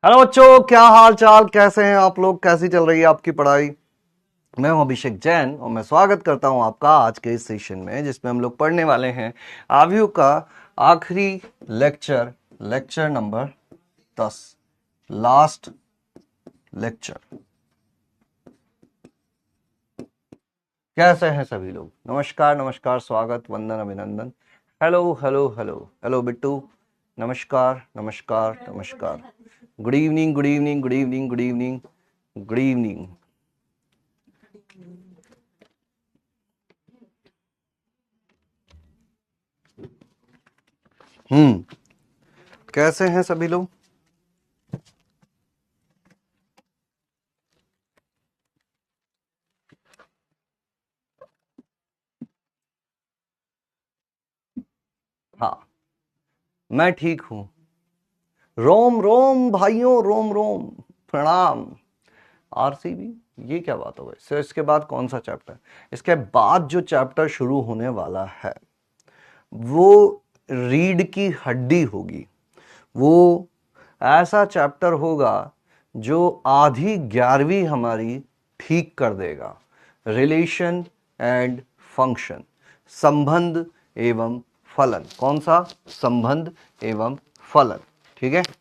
Hello बच्चों, क्या हाल चाल, कैसे हैं आप लोग? कैसी चल रही है आपकी पढ़ाई? मैं हूं अभिषेक जैन और मैं स्वागत करता हूं आपका आज के इस सेशन में, जिसमें हम लोग पढ़ने वाले हैं आव्यू का आखिरी lecture, lecture number 10, last lecture. कैसे हैं सभी लोग? नमस्कार नमस्कार, स्वागत, वंदन, अभिनंदन। Hello hello hello hello Bittu, नमस्कार नमस्कार नमस्कार। Good evening good evening good evening good evening good evening. कैसे हैं सभी लोग? हाँ, मैं ठीक हूं। रोम रोम भाइयों, रोम रोम, प्रणाम। आरसीबी, ये क्या बात हो गई? सर इसके बाद कौन सा चैप्टर? इसके बाद जो चैप्टर शुरू होने वाला है वो रीढ़ की हड्डी होगी। वो ऐसा चैप्टर होगा जो आधी 11वीं हमारी ठीक कर देगा। रिलेशन एंड फंक्शन, संबंध एवं फलन। कौन सा? संबंध एवं फलन। ठीक है। फिर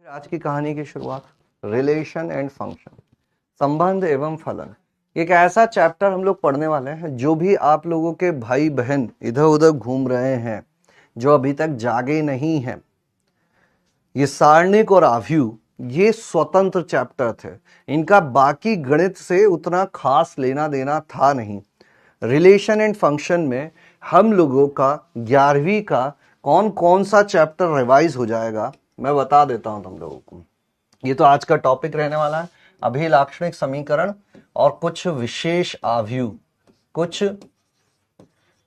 आज की कहानी की शुरुआत, रिलेशन एंड फंक्शन, संबंध एवं फलन। एक ऐसा चैप्टर हम लोग पढ़ने वाले हैं, जो भी आप लोगों के भाई बहन इधर उधर घूम रहे हैं, जो अभी तक जागे नहीं हैं, ये सारणिक और आव्यूह ये स्वतंत्र चैप्टर थे। इनका बाकी गणित से उतना खास लेना देना था नहीं। रिलेशन एंड फंक्शन में हम लोगों का 11वीं का कौन कौन सा चैप्टर रिवाइज हो जाएगा, मैं बता देता हूं तुम लोगों को। ये तो आज का टॉपिक रहने वाला है, अभिलाक्षणिक समीकरण और कुछ विशेष आव्यूह। कुछ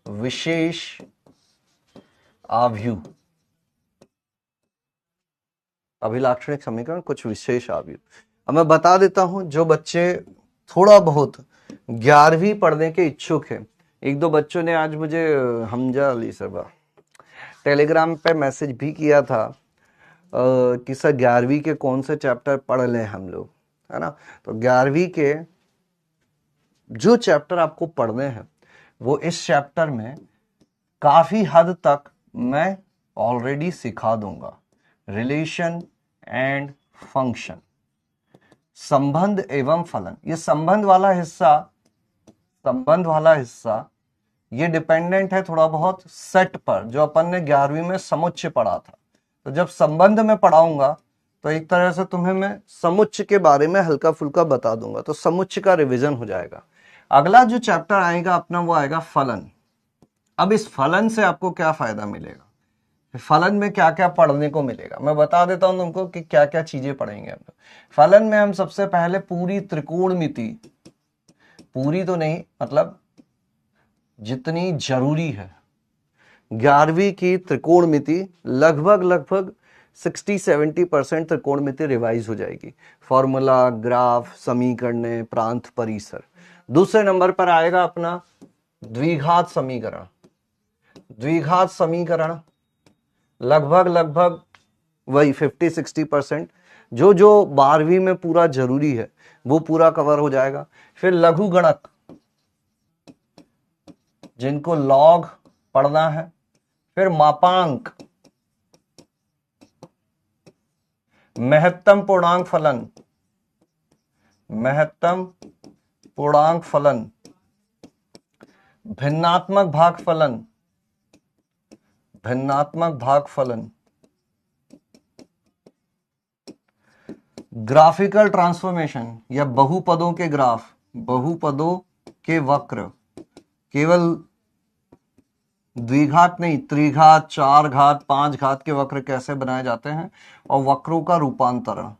विशेष आव्यूह, अभिलाक्षणिक समीकरण, कुछ विशेष आव्यूह। अब मैं बता देता हूं, जो बच्चे थोड़ा बहुत 11वीं पढ़ने के इच्छुक हैं। एक दो बच्चों ने आज मुझे हमजा अली सरबा टेलीग्राम पे मैसेज भी किया था कि सर 11वीं के कौन से चैप्टर पढ़ लें हम लोग, है ना। तो 11वीं के जो चैप्टर आपको पढ़ने हैं वो इस चैप्टर में काफी हद तक मैं ऑलरेडी सिखा दूंगा। रिलेशन एंड फंक्शन, संबंध एवं फलन। ये संबंध वाला हिस्सा ये डिपेंडेंट है थोड़ा बहुत सेट पर, जो अपन ने 11वीं में समुच्चय पढ़ा था। तो जब संबंध में पढ़ाऊंगा तो एक तरह से तुम्हें मैं समुच्चय के बारे में हल्का फुल्का बता दूंगा, तो समुच्चय का रिवीजन हो जाएगा। अगला जो चैप्टर आएगा अपना वो आएगा फलन। अब इस फलन से आपको क्या फायदा मिलेगा, फलन में क्या क्या पढ़ने को मिलेगा, मैं बता देता हूं तुमको कि क्या क्या चीजें पढ़ेंगे हम लोग। फलन में हम सबसे पहले पूरी त्रिकोणमिति, पूरी तो नहीं मतलब जितनी जरूरी है 11वीं की त्रिकोणमिति, लगभग 60-70% त्रिकोणमिति रिवाइज हो जाएगी। फॉर्मूला, ग्राफ, समीकरण, प्रांत, परिसर। दूसरे नंबर पर आएगा अपना द्विघात समीकरण। द्विघात समीकरण लगभग वही 50-60%, जो जो 12वीं में पूरा जरूरी है वो पूरा कवर हो जाएगा। फिर लघु गणक, जिनको लॉग पढ़ना है। फिर मापांक, महत्तम पूर्णांक फलन, महत्तम पूर्णांक फलन, भिन्नात्मक भागफलन, भिन्नात्मक भागफलन, ग्राफिकल ट्रांसफॉर्मेशन या बहुपदों के ग्राफ, बहुपदों के वक्र, केवल द्विघात नहीं, त्रिघात, चार घात, पांच घात के वक्र कैसे बनाए जाते हैं, और वक्रों का रूपांतरण,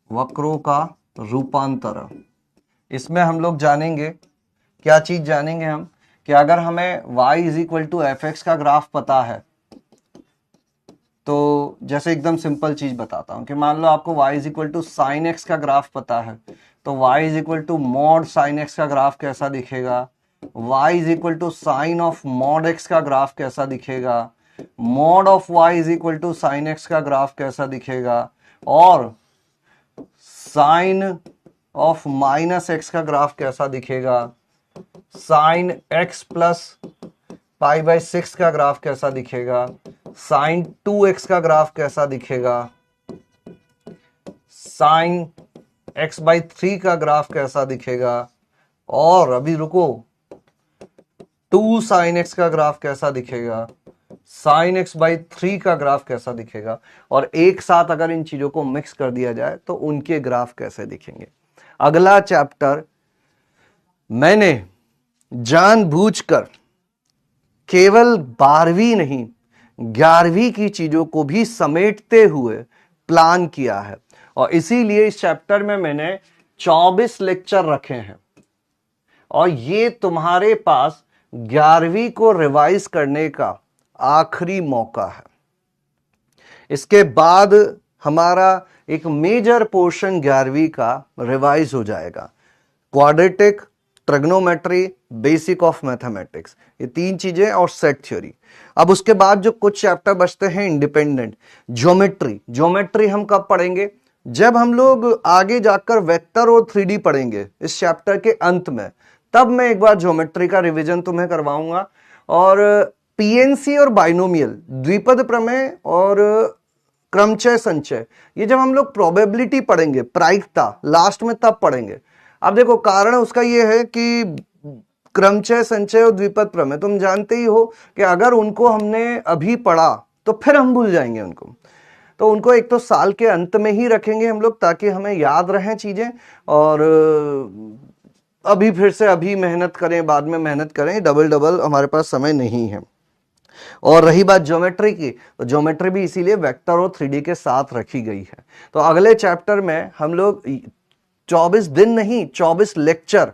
वक्रों का रूपांतरण। इसमें हम लोग जानेंगे, क्या चीज जानेंगे हम, कि अगर हमें y = fx का ग्राफ पता है तो जैसे एकदम सिंपल चीज बताता हूं कि मान लो आपको y is equal to sine x का ग्राफ पता है, तो y is equal to mod sine x का ग्राफ कैसा दिखेगा, y is equal to sine of mod x का ग्राफ कैसा दिखेगा, mod of y is equal to sine x का ग्राफ कैसा दिखेगा, और साइन ऑफ माइनस एक्स का ग्राफ कैसा दिखेगा, sine x plus pi by 6 का ग्राफ कैसा दिखेगा, साइन 2x का ग्राफ कैसा दिखेगा, साइन x बाई 3 का ग्राफ कैसा दिखेगा, और अभी रुको 2 साइन x का ग्राफ कैसा दिखेगा, साइन x बाई 3 का ग्राफ कैसा दिखेगा, और एक साथ अगर इन चीजों को मिक्स कर दिया जाए तो उनके ग्राफ कैसे दिखेंगे। अगला चैप्टर मैंने जानबूझकर केवल 12वीं नहीं 11वीं की चीजों को भी समेटते हुए प्लान किया है, और इसीलिए इस चैप्टर में मैंने 24 लेक्चर रखे हैं, और ये तुम्हारे पास 11वीं को रिवाइज करने का आखिरी मौका है। इसके बाद हमारा एक मेजर पोर्शन 11वीं का रिवाइज हो जाएगा, quadratic, trigonometry, basic of mathematics, ये 3 चीजें और सेट थ्योरी। अब उसके बाद जो कुछ चैप्टर बचते हैं इंडिपेंडेंट, ज्योमेट्री। ज्योमेट्री हम कब पढ़ेंगे, जब हम लोग आगे जाकर वेक्टर और 3D पढ़ेंगे इस चैप्टर के अंत में, तब मैं एक बार ज्योमेट्री का रिवीजन तुम्हें करवाऊंगा। और पीएनसी और बाइनोमियल, द्विपद प्रमेय और क्रमचय संचय, ये जब हम लोग प्रोबेबिलिटी पढ़ेंगे, प्रायिकता लास्ट में तब पढ़ेंगे। अब देखो कारण उसका ये है कि क्रमचय संचय और द्विपद प्रमेय तुम जानते ही हो कि अगर उनको हमने अभी पढ़ा तो फिर हम भूल जाएंगे उनको, तो उनको एक तो साल के अंत में ही रखेंगे हम लोग ताकि हमें याद रहें चीजें, और अभी फिर से अभी मेहनत करें, बाद में मेहनत करें, डबल हमारे पास समय नहीं है। और रही बात ज्योमेट्री की, तो ज्योमेट्री भी इसीलिए वेक्टर और 3D के साथ रखी गई है। तो अगले चैप्टर में हम लोग 24 दिन नहीं 24 लेक्चर,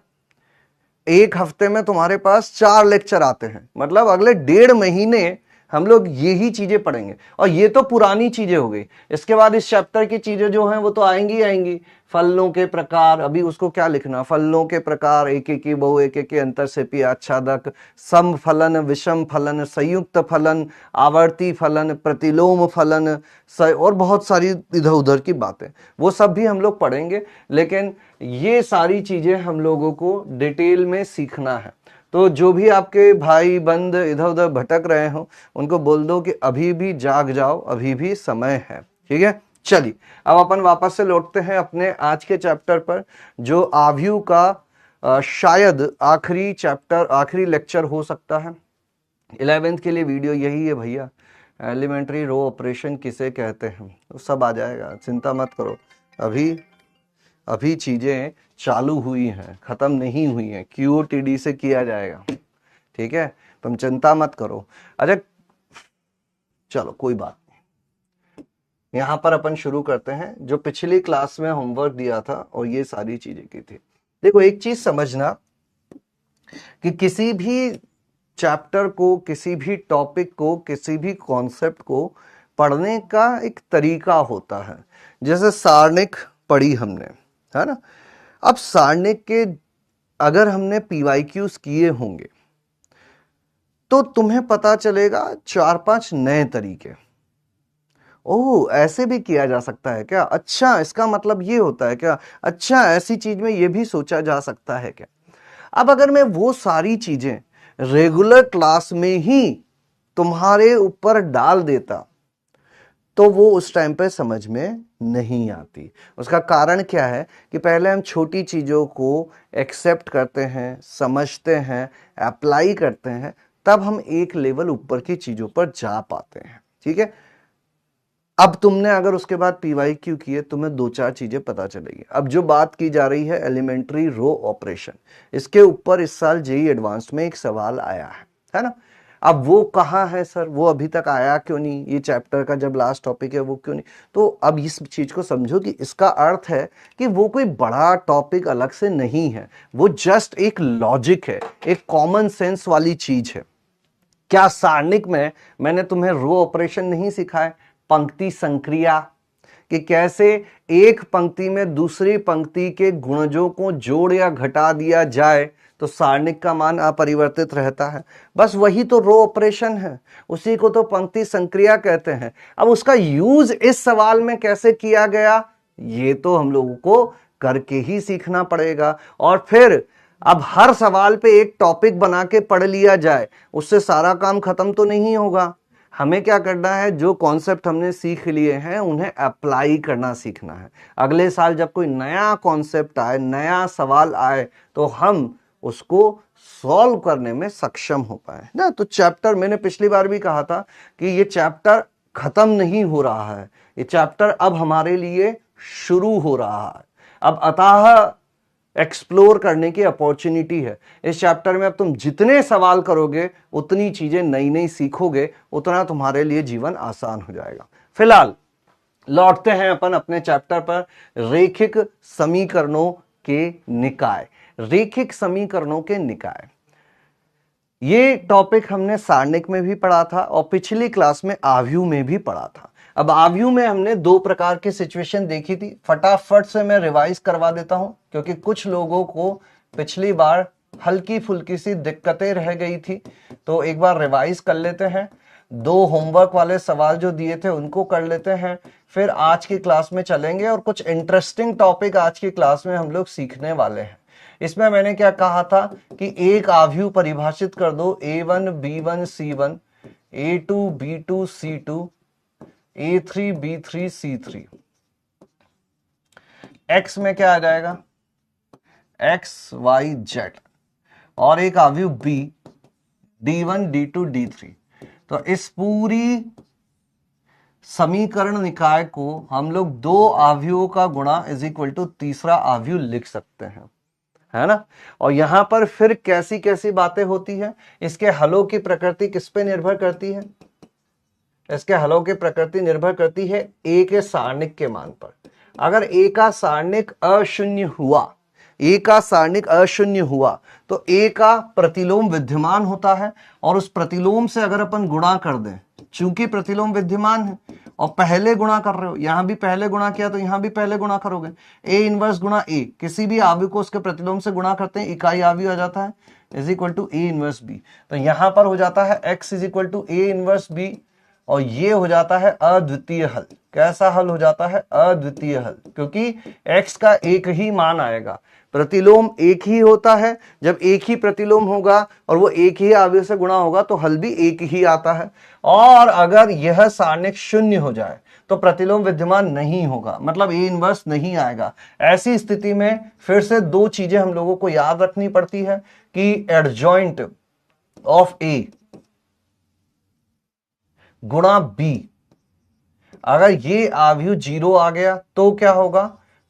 एक हफ्ते में तुम्हारे पास 4 लेक्चर आते हैं, मतलब अगले 1.5 महीने हम लोग यही चीजें पढ़ेंगे, और ये तो पुरानी चीजें हो गई। इसके बाद इस चैप्टर की चीजें जो हैं वो तो आएंगी आएंगी, फलनों के प्रकार, अभी उसको क्या लिखना, फलनों के प्रकार, एक एक की बहु, एक एक के अंतरसेपी आच्छादक, सम फलन, विषम फलन, संयुक्त फलन, आवर्ती फलन, प्रतिलोम फलन, और बहुत सारी इधर उधर की बातें, वो सब भी हम लोग पढ़ेंगे। लेकिन ये सारी चीजें हम लोगों को डिटेल में सीखना है। तो जो भी आपके भाई बंद इधर उधर भटक रहे हो उनको बोल दो कि अभी भी जाग जाओ, अभी भी समय है। ठीक है, चलिए अब अपन वापस से लौटते हैं अपने आज के चैप्टर पर, जो आव्यूह का शायद आखिरी चैप्टर, आखिरी लेक्चर हो सकता है। 11th के लिए वीडियो यही है भैया, एलिमेंट्री रो ऑपरेशन किसे कहते हैं, तो सब आ जाएगा, चिंता मत करो। अभी चीजें चालू हुई हैं, खत्म नहीं हुई हैं, QOTD से किया जाएगा। ठीक है, तुम चिंता मत करो। अच्छा चलो कोई बात नहीं, यहां पर अपन शुरू करते हैं जो पिछली क्लास में होमवर्क दिया था और ये सारी चीजें की थी। देखो एक चीज समझना कि किसी भी चैप्टर को, किसी भी टॉपिक को, किसी भी कॉन्सेप्ट को पढ़ने का एक तरीका होता है। जैसे सारणिक पढ़ी हमने, है ना, अब सारणिक के अगर हमने PYQs किए होंगे तो तुम्हें पता चलेगा 4-5 नए तरीके। ओह ऐसे भी किया जा सकता है क्या, अच्छा इसका मतलब ये होता है क्या, अच्छा ऐसी चीज में ये भी सोचा जा सकता है क्या। अब अगर मैं वो सारी चीजें रेगुलर क्लास में ही तुम्हारे ऊपर डाल देता तो वो उस टाइम पे समझ में नहीं आती। उसका कारण क्या है कि पहले हम छोटी चीजों को एक्सेप्ट करते हैं, समझते हैं, अप्लाई करते हैं, तब हम एक लेवल ऊपर की चीजों पर जा पाते हैं। ठीक है, अब तुमने अगर उसके बाद PYQ किए, तुम्हें 2-4 चीजें पता चलेगी। अब जो बात की जा रही है एलिमेंट्री रो ऑपरेशन, इसके ऊपर इस साल JEE एडवांस में एक सवाल आया है ना। अब वो कहाँ है सर, वो अभी तक आया क्यों नहीं, ये चैप्टर का जब लास्ट टॉपिक है वो क्यों नहीं। तो अब इस चीज को समझो कि इसका अर्थ है कि वो कोई बड़ा टॉपिक अलग से नहीं है, वो जस्ट एक लॉजिक है, एक कॉमन सेंस वाली चीज है। क्या सारणिक में मैंने तुम्हें रो ऑपरेशन नहीं सिखाया, पंक्ति संक्रिया, कि कैसे एक पंक्ति में दूसरी पंक्ति के गुणजों को जोड़ या घटा दिया जाए तो सारणिक का मान अपरिवर्तित रहता है। बस वही तो रो ऑपरेशन है, उसी को तो पंक्ति संक्रिया कहते हैं। अब उसका यूज इस सवाल में कैसे किया गया, ये तो हम लोगों को करके ही सीखना पड़ेगा। और फिर अब हर सवाल पे एक टॉपिक बना के पढ़ लिया जाए, उससे सारा काम खत्म तो नहीं होगा। हमें क्या करना है, जो कॉन्सेप्ट हमने सीख लिए हैं उन्हें अप्लाई करना सीखना है। अगले साल जब कोई नया कॉन्सेप्ट आए, नया सवाल आए, तो हम उसको सॉल्व करने में सक्षम हो पाए ना। तो चैप्टर, मैंने पिछली बार भी कहा था कि ये चैप्टर खत्म नहीं हो रहा है, ये चैप्टर अब हमारे लिए शुरू हो रहा है। अब अतः एक्सप्लोर करने की अपॉर्चुनिटी है इस चैप्टर में। अब तुम जितने सवाल करोगे, उतनी चीजें नई नई सीखोगे, उतना तुम्हारे लिए जीवन आसान हो जाएगा। फिलहाल लौटते हैं अपन अपने चैप्टर पर, रेखिक समीकरणों के निकाय। रेखिक समीकरणों के निकाय, ये टॉपिक हमने सारणिक में भी पढ़ा था और पिछली क्लास में आव्यूह में भी पढ़ा था। अब आव्यूह में हमने दो प्रकार की सिचुएशन देखी थी। फटाफट से मैं रिवाइज करवा देता हूं, क्योंकि कुछ लोगों को पिछली बार हल्की फुल्की सी दिक्कतें रह गई थी, तो एक बार रिवाइज कर लेते हैं। दो होमवर्क वाले सवाल जो दिए थे उनको कर लेते हैं, फिर आज की क्लास में चलेंगे और कुछ इंटरेस्टिंग टॉपिक आज की क्लास में हम लोग सीखने वाले हैं। इसमें मैंने क्या कहा था कि एक आव्यूह परिभाषित कर दो, A1 B1 C1, A2 B2 C2, A3 B3 C3। X में क्या आ जाएगा, X Y Z, और एक आव्यूह B, D1 D2 D3। तो इस पूरी समीकरण निकाय को हम लोग दो आव्यूहों का गुणा इज इक्वल टू तीसरा आव्यूह लिख सकते हैं, है ना। और यहां पर फिर कैसी कैसी बातें होती है, इसके हलों की प्रकृति किस पे निर्भर करती है, इसके हलों की प्रकृति निर्भर करती है ए के सारणिक के मान पर। अगर ए का सारणिक अशून्य हुआ, ए का सारणिक अशून्य हुआ, तो ए का प्रतिलोम विद्यमान होता है, और उस प्रतिलोम से अगर अपन गुणा कर दें, चूंकि प्रतिलोम विद्यमान है और पहले गुणा कर रहे हो, यहां भी पहले गुणा किया तो यहां भी पहले गुणा करोगे, ए इनवर्स गुणा ए, किसी भी आव्यूह को उसके प्रतिलोम से गुणा करते हैं, इकाई आव्यूह आ जाता है, is equal to A inverse B. तो यहां पर हो जाता है x is equal to A inverse B, और ये हो जाता है अद्वितीय हल। कैसा हल हो जाता है, अद्वितीय हल, क्योंकि x का एक ही मान आएगा, प्रतिलोम एक ही होता है। जब एक ही प्रतिलोम होगा और वो एक ही आव्यूह से गुणा होगा तो हल भी एक ही आता है। और अगर यह सारणिक शून्य हो जाए तो प्रतिलोम विद्यमान नहीं होगा, मतलब ए इनवर्स नहीं आएगा। ऐसी स्थिति में फिर से दो चीजें हम लोगों को याद रखनी पड़ती है कि एडजॉइंट ऑफ ए गुणा बी, अगर ये आव्यूह 0 आ गया तो क्या होगा,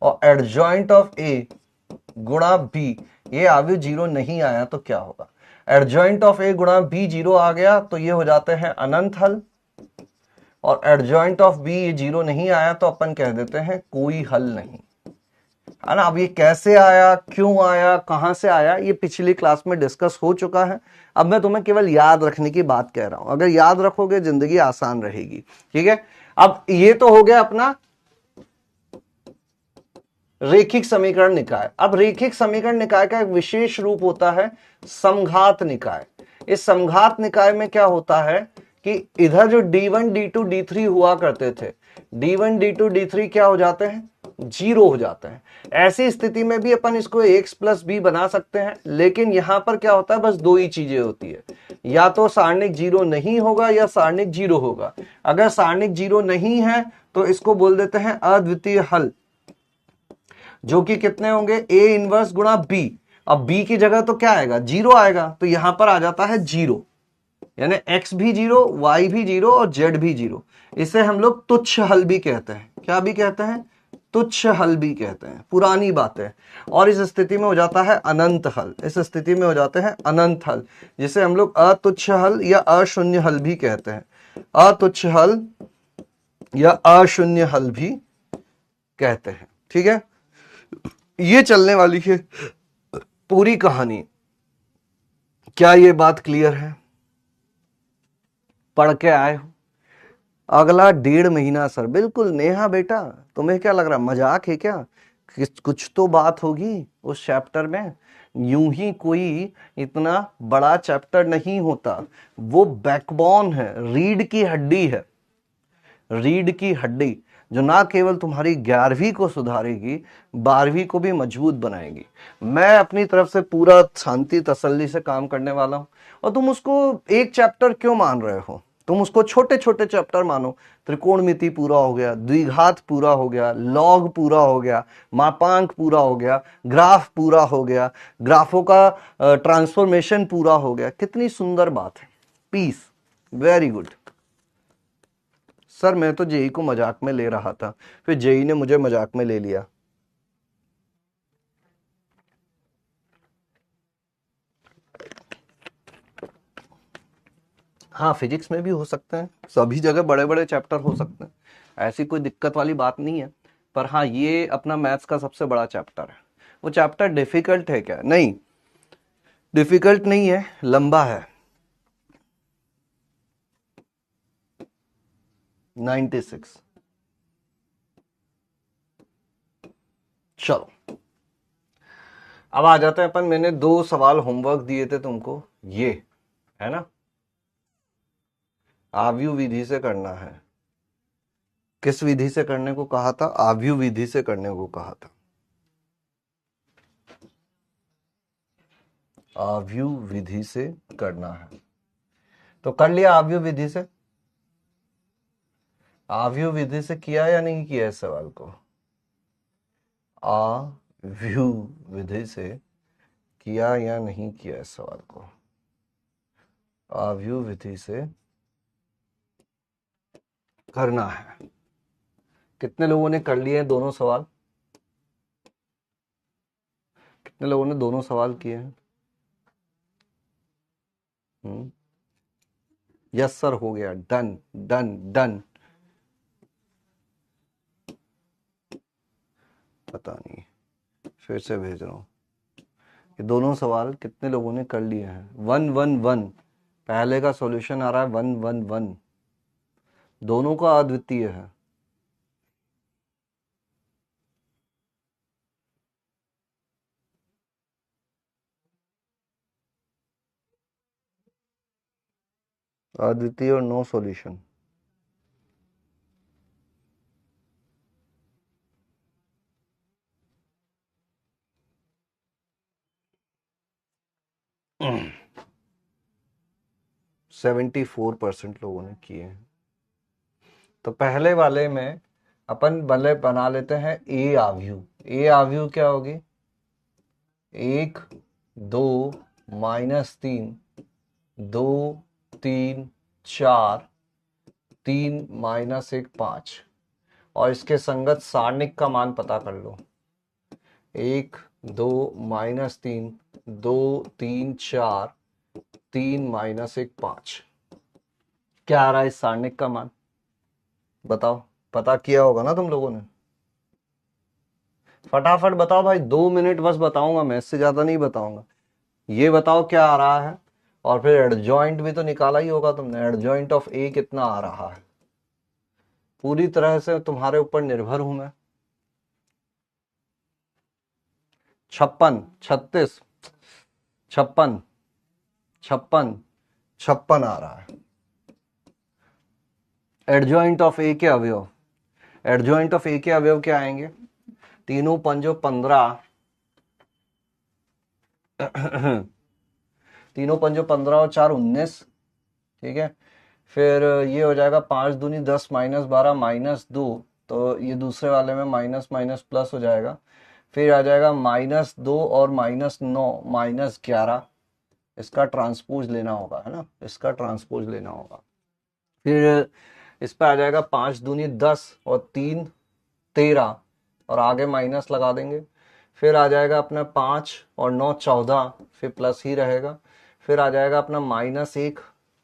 और एडजॉइंट ऑफ ए गुणा बी, ये आव्यूह 0 नहीं आया तो क्या होगा, एडजॉइंट ऑफ ए गुणा बी 0 आ गया तो ये हो जाते हैं अनंत हल, और एडजॉइंट ऑफ बी ये 0 नहीं आया तो अपन कह देते हैं कोई हल नहीं, है ना। अब ये कैसे आया, क्यों आया, कहां से आया, ये पिछली क्लास में डिस्कस हो चुका है। अब मैं तुम्हें केवल याद रखने की बात कह रहा हूं, अगर याद रखोगे जिंदगी आसान रहेगी, ठीक है। अब ये तो हो गया अपना रेखिक समीकरण निकाय। अब रेखिक समीकरण निकाय का एक विशेष रूप होता है समघात निकाय। इस समघात निकाय में क्या होता है कि इधर जो D1 D2 D3 हुआ करते थे, D1 D2 D3 क्या हो जाते हैं, 0 हो जाते हैं। ऐसी स्थिति में भी अपन इसको x प्लस बी बना सकते हैं, लेकिन यहां पर क्या होता है, बस दो ही चीजें होती है, या तो सारणिक 0 नहीं होगा या सारणिक 0 होगा। अगर सारणिक 0 नहीं है तो इसको बोल देते हैं अद्वितीय हल, जो कि कितने होंगे, a इनवर्स गुणा b। अब b की जगह तो क्या आएगा, 0 आएगा, तो यहां पर आ जाता है 0, यानी x भी 0, y भी 0 और z भी 0। इसे हम लोग तुच्छ हल भी कहते हैं। क्या भी कहते हैं, तुच्छ हल भी कहते हैं, पुरानी बात है। और इस स्थिति में हो जाता है अनंत हल, इस स्थिति में हो जाते हैं अनंत हल, जिसे हम लोग अतुच्छ हल या अशून्य हल भी कहते हैं, अतुच्छ हल या अशून्य हल भी कहते हैं, ठीक है। ये चलने वाली है पूरी कहानी। क्या ये बात क्लियर है, पढ़ के आए हो? अगला 1.5 महीना सर, बिल्कुल नेहा बेटा, तुम्हें क्या लग रहा है मजाक है क्या? कुछ तो बात होगी उस चैप्टर में। यूं ही कोई इतना बड़ा चैप्टर नहीं होता, वो बैकबोन है, रीढ़ की हड्डी है, रीढ़ की हड्डी, जो ना केवल तुम्हारी 11वीं को सुधारेगी, 12वीं को भी मजबूत बनाएगी। मैं अपनी तरफ से पूरा शांति तसल्ली से काम करने वाला हूं, और तुम उसको एक चैप्टर क्यों मान रहे हो? तुम उसको छोटे छोटे चैप्टर मानो। त्रिकोणमिति पूरा हो गया, द्विघात पूरा हो गया, लॉग पूरा हो गया, मापांक पूरा हो गया, ग्राफ पूरा हो गया, ग्राफों का ट्रांसफॉर्मेशन पूरा हो गया। कितनी सुंदर बात है। Piece, very good. सर मैं तो जेई को मजाक में ले रहा था, फिर जेई ने मुझे मजाक में ले लिया। हाँ, फिजिक्स में भी हो सकते हैं, सभी जगह बड़े बड़े चैप्टर हो सकते हैं, ऐसी कोई दिक्कत वाली बात नहीं है। पर हाँ, ये अपना मैथ्स का सबसे बड़ा चैप्टर है। वो चैप्टर डिफिकल्ट है क्या? नहीं, डिफिकल्ट नहीं है, लंबा है। 96। चलो अब आ जाते हैं अपन। मैंने 2 सवाल होमवर्क दिए थे तुमको, ये है ना, आव्यूह विधि से करना है। किस विधि से करने को कहा था? आव्यूह विधि से करने को कहा था। आव्यूह विधि से करना है, तो कर लिया आव्यूह विधि से? आव्यूह विधि से किया या नहीं किया इस सवाल को? आव्यूह विधि से किया या नहीं किया इस सवाल को? आव्यूह विधि से करना है। कितने लोगों ने कर लिए हैं दोनों सवाल? कितने लोगों ने दोनों सवाल किए हैं? यस सर, हो गया, डन डन डन। पता नहीं, फिर से भेज रहा हूं। ये दोनों सवाल कितने लोगों ने कर लिए हैं? 111। पहले का सॉल्यूशन आ रहा है 111, दोनों का अद्वितीय है। अद्वितीय और नो सॉल्यूशन। Mm. 74% लोगों ने किए हैं। तो पहले वाले में अपन भले बना लेते हैं ए आव्यूह। ए आव्यूह क्या होगी? 1 2 -3 2 3 4 3 -1 5, और इसके संगत सारणिक का मान पता कर लो। 1 2 -3 2 3 4 3 -1 5। क्या आ रहा है इस सारणिक का मान? बताओ, पता किया होगा ना तुम लोगों ने? फटाफट बताओ भाई, 2 मिनट बस बताऊंगा मैं, इससे ज्यादा नहीं बताऊंगा। ये बताओ क्या आ रहा है, और फिर एडजॉइंट भी तो निकाला ही होगा तुमने। एडजॉइंट ऑफ ए कितना आ रहा है? पूरी तरह से तुम्हारे ऊपर निर्भर हूं मैं। 56 36 56 56 56 आ रहा है। एडजॉइंट ऑफ ए के अवयव, एडजॉइंट ऑफ ए के अवयव क्या आएंगे? तीनों पंजो 15 तीनों पंजो 15 और 4 19। ठीक है, फिर ये हो जाएगा 5 दूनी 10 -12 -2, तो ये दूसरे वाले में माइनस माइनस प्लस हो जाएगा। फिर आ जाएगा -2 और -9 -11। इसका ट्रांसपोज लेना होगा, है ना, इसका ट्रांसपोज लेना होगा। फिर इस पर आ जाएगा 5 दूनी 10 और 3 13, और आगे माइनस लगा देंगे। फिर आ जाएगा अपना 5 और 9 14, फिर प्लस ही रहेगा। फिर आ जाएगा अपना -1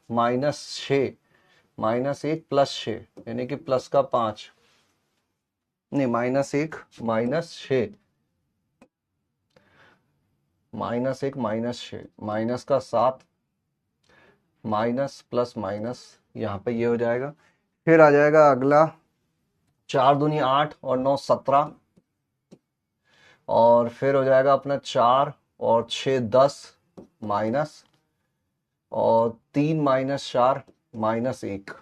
-6 -1 +6, यानी कि प्लस का 5, नहीं -1 -6 -1 -6 माइनस का 7 माइनस प्लस माइनस, यहाँ पे ये हो जाएगा। फिर आ जाएगा अगला 4 दूनी 8 और 9 17, और फिर हो जाएगा अपना 4 और 6 10 माइनस, और 3 माइनस 4 माइनस 1,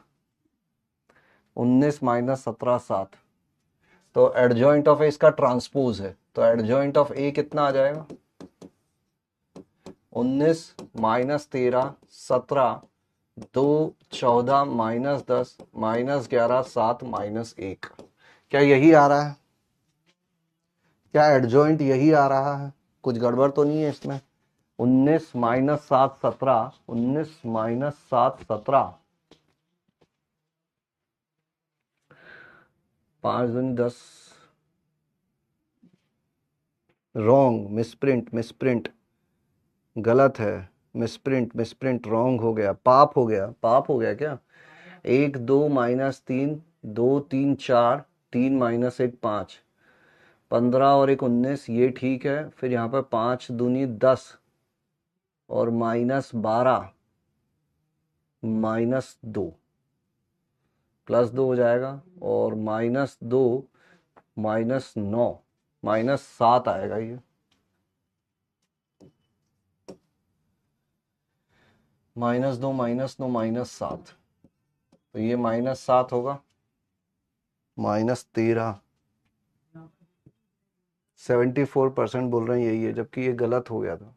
19 माइनस 17 7। तो एडजॉइंट ऑफ ए इसका ट्रांसपोज है, तो एडजॉइंट ऑफ ए कितना आ जाएगा, 19 माइनस 13 17, 2 14 माइनस 10 माइनस 11 7 माइनस 1। क्या यही आ रहा है? क्या एडजॉइंट यही आ रहा है? कुछ गड़बड़ तो नहीं है इसमें? 19 माइनस 7 17, 19 माइनस 7 17, 5 दूनी 10, रॉन्ग, मिसप्रिंट गलत है, मिसप्रिंट रॉन्ग हो गया, पाप हो गया क्या? 1 2 माइनस 3, 2 3 4, 3 माइनस 1 5, 15 और 1 19, ये ठीक है। फिर यहाँ पर 5 दूनी 10 और माइनस 12 माइनस 2, प्लस 2 हो जाएगा, और माइनस 2 माइनस 9 माइनस 7 आएगा ये, माइनस 2 माइनस 9 माइनस 7, तो ये माइनस 7 होगा, माइनस 13। 74% बोल रहे हैं यही है, जबकि ये गलत हो गया था।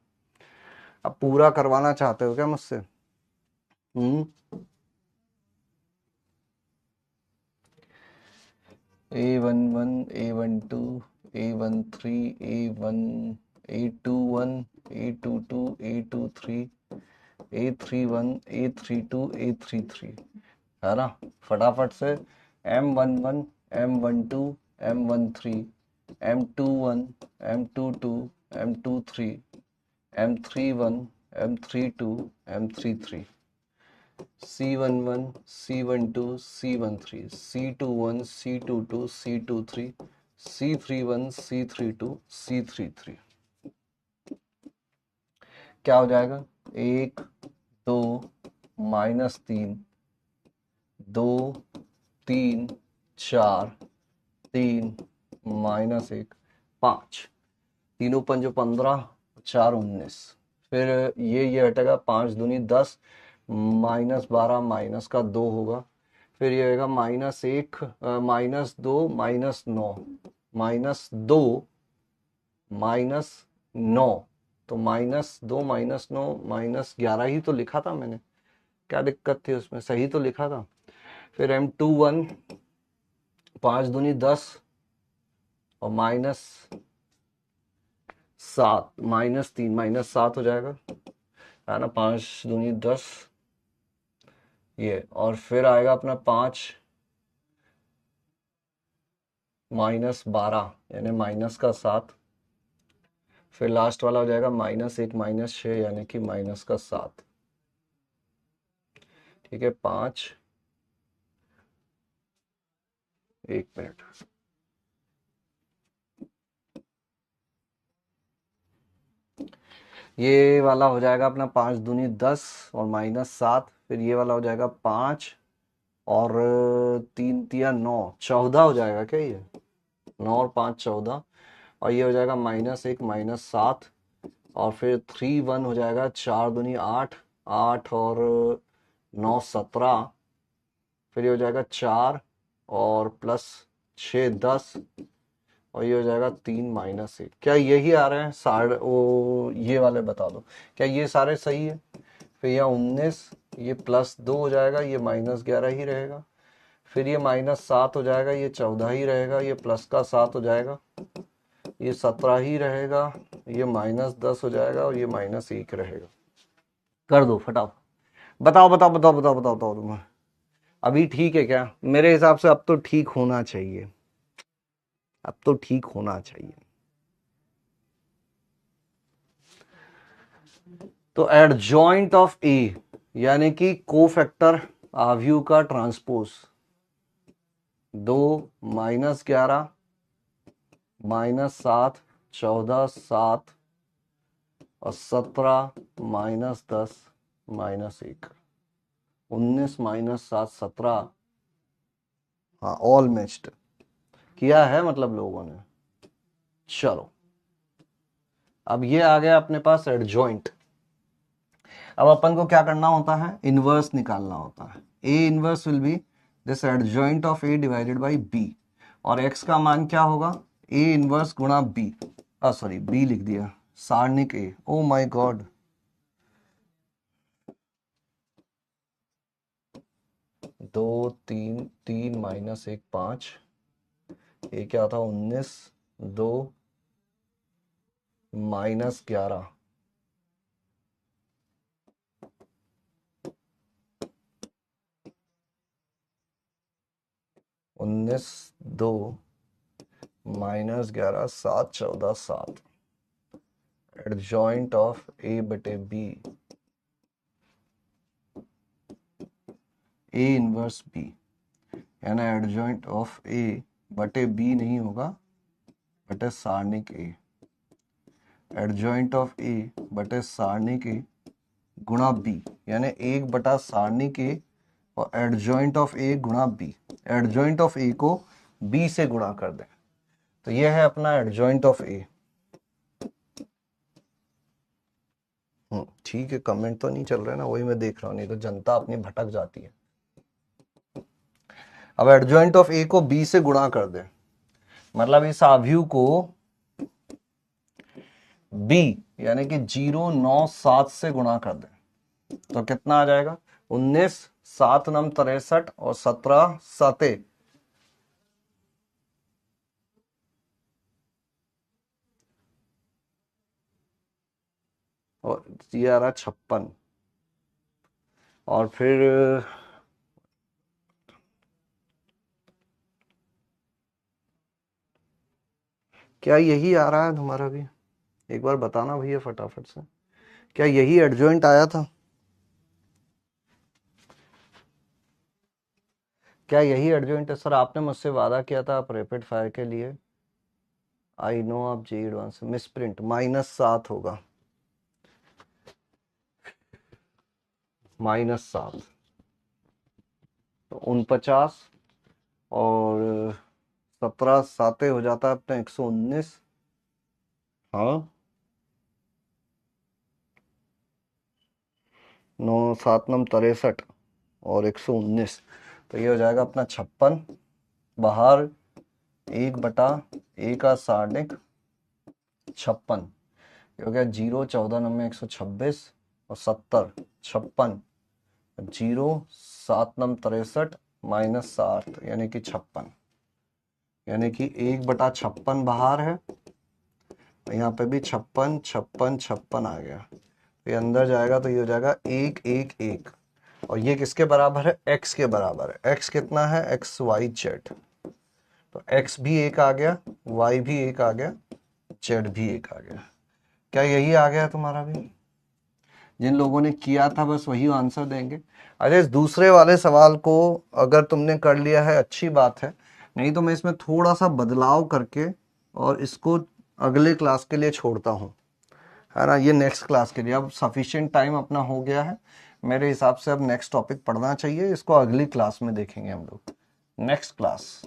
अब पूरा करवाना चाहते हो क्या मुझसे? A11 A12 A13 A1 A21 A22 A23 A31 A32 A33, है ना? फटाफट से M11 M12 M13 M21 M22 M23 M31 M32 M33, C11 C12 C13 C21 C22 C23 C31 C32 C33। क्या हो जाएगा? 1 2 माइनस 3 2 3 4 3 माइनस 1 5, तीनों पंजो 15 4 19, फिर ये हटेगा, 5 दूनी 10 माइनस 12 माइनस का 2 होगा, फिर ये होगा minus 1 minus 2 minus 9 minus 2 minus 9, तो माइनस 2 माइनस 9 माइनस 11 ही तो लिखा था मैंने, क्या दिक्कत थी उसमें? सही तो लिखा था। फिर M21 5 दूनी 10 और माइनस 7 माइनस 3 माइनस 7 हो जाएगा, है ना? 5 दूनी 10 ये, और फिर आएगा अपना 5 माइनस 12 यानी माइनस का 7, फिर लास्ट वाला हो जाएगा माइनस 1 माइनस 6 यानी कि माइनस का 7। ठीक है, 5 1 मिनट, ये वाला हो जाएगा अपना 5 दूनी 10 और माइनस 7, फिर ये वाला हो जाएगा 5 और 3 तिया 9 14 हो जाएगा क्या ये? 9 और 5 14, और ये हो जाएगा माइनस 1 माइनस 7, और फिर 3 1 हो जाएगा, 4 दूनी 8 8 और 9 17, फिर ये हो जाएगा 4 और प्लस 6 10, और ये हो जाएगा 3 माइनस 1। क्या यही आ रहे हैं साढ़े? वो ये वाले बता दो, क्या ये सारे सही है? फिर यहाँ 19, ये प्लस 2 हो जाएगा, ये माइनस 11 ही रहेगा, फिर ये माइनस 7 हो जाएगा, ये 14 ही रहेगा, ये प्लस का 7 हो जाएगा, ये 17 ही रहेगा, ये माइनस 10 हो जाएगा, और ये माइनस 1 रहेगा। कर दो फटाफट, बताओ बताओ बताओ बताओ बताओ बताओ तुम। अभी ठीक है क्या? मेरे हिसाब से अब तो ठीक होना चाहिए, अब तो ठीक होना चाहिए। तो एडजॉइंट ऑफ ए यानी कि कोफैक्टर आव्यूह का ट्रांसपोज, 2 माइनस 11 माइनस 7 14 7 और 17 माइनस 10 माइनस 1, 19 माइनस 7 17 हाँ ऑल मैच्ड किया है मतलब लोगों ने। चलो अब ये आ गया अपने पास एडजॉइंट। अब अपन को क्या करना होता है, इनवर्स निकालना होता है। A inverse will be this adjoint of A divided by B, और एक्स का मान क्या होगा, ए इनवर्स गुणा बी, सॉरी बी लिख दिया, सारणिक ए, ओ माय गॉड, दो तीन, तीन माइनस एक पांच, ये क्या था 19, दो माइनस 11, उन्नीस, दो माइनस 11, 7 14 7, एडजॉइंट ऑफ ए बटे बी, ए इनवर्स बी, यानी एडजॉइंट ऑफ ए बटे बी नहीं होगा, बटे सारणिक ए, एडजॉइंट ऑफ ए बटे सारणिक ए गुणा बी, यानी एक बटा सारणिक ए और एडजॉइंट ऑफ ए गुणा बी, एडजॉइंट ऑफ ए को बी से गुणा कर दें, तो यह है अपना एडजॉइंट ऑफ ए। ठीक है, कमेंट तो नहीं चल रहे ना, वही मैं देख रहा हूं, नहीं तो जनता अपनी भटक जाती है। अब एडजॉइंट ऑफ ए को बी से गुणा कर दे, मतलब इस आव्यूह को बी यानी कि 097 से गुणा कर दे, तो कितना आ जाएगा, 19, 7 नम 63 और 17 सते, और ये आ रहा 56, और फिर क्या यही आ रहा है तुम्हारा भी, एक बार बताना भैया फटाफट से, क्या यही एडजॉइंट आया था, क्या यही एडजॉइंट है सर, आपने मुझसे वादा किया था आप रैपिड फायर के लिए, आई नो आप जी एडवांस, मिस प्रिंट -7 होगा, -7, तो 49 और 17 साते हो जाता है अपने 119, हाँ 9 7 नम 63 और 119, तो ये हो जाएगा अपना 56, बाहर 1/a का सारणिक 56, ये हो गया 0 14 नम 126 और 70 56, 0 7 नम 63 -7 यानी कि 56, यानी कि 1/56 बाहर है, यहाँ पे भी 56 56 56 आ गया, ये अंदर जाएगा तो ये हो जाएगा 1 1 1, और ये किसके बराबर है, x के बराबर है, x कितना है, x y z, तो x भी 1 आ गया, y भी 1 आ गया, z भी 1 आ गया, क्या यही आ गया तुम्हारा भी, जिन लोगों ने किया था बस वही आंसर देंगे। अरे इस दूसरे वाले सवाल को अगर तुमने कर लिया है अच्छी बात है, नहीं तो मैं इसमें थोड़ा सा बदलाव करके और इसको अगले क्लास के लिए छोड़ता हूँ, है ना, ये नेक्स्ट क्लास के लिए, अब सफिशिएंट टाइम अपना हो गया है मेरे हिसाब से, अब नेक्स्ट टॉपिक पढ़ना चाहिए, इसको अगली क्लास में देखेंगे हम लोग, next class,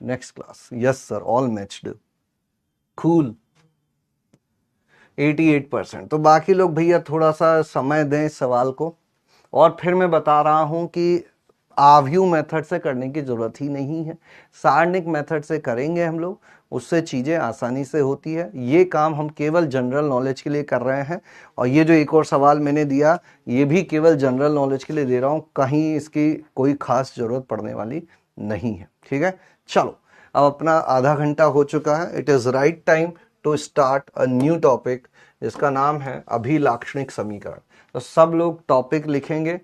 next class, yes sir all matched, cool 88%, तो बाकी लोग भैया थोड़ा सा समय दें इस सवाल को, और फिर मैं बता रहा हूं कि आव्यूह मेथड से करने की जरूरत ही नहीं है, सारणिक मेथड से करेंगे हम लोग, उससे चीजें आसानी से होती है, ये काम हम केवल जनरल नॉलेज के लिए कर रहे हैं, और ये जो एक और सवाल मैंने दिया ये भी केवल जनरल नॉलेज के लिए दे रहा हूं, कहीं इसकी कोई खास जरूरत पड़ने वाली नहीं है, ठीक है। चलो अब अपना आधा घंटा हो चुका है, it is right time to start a new topic, जिसका नाम है अभिलाक्षणिक समीकरण। तो सब लोग टॉपिक लिखेंगे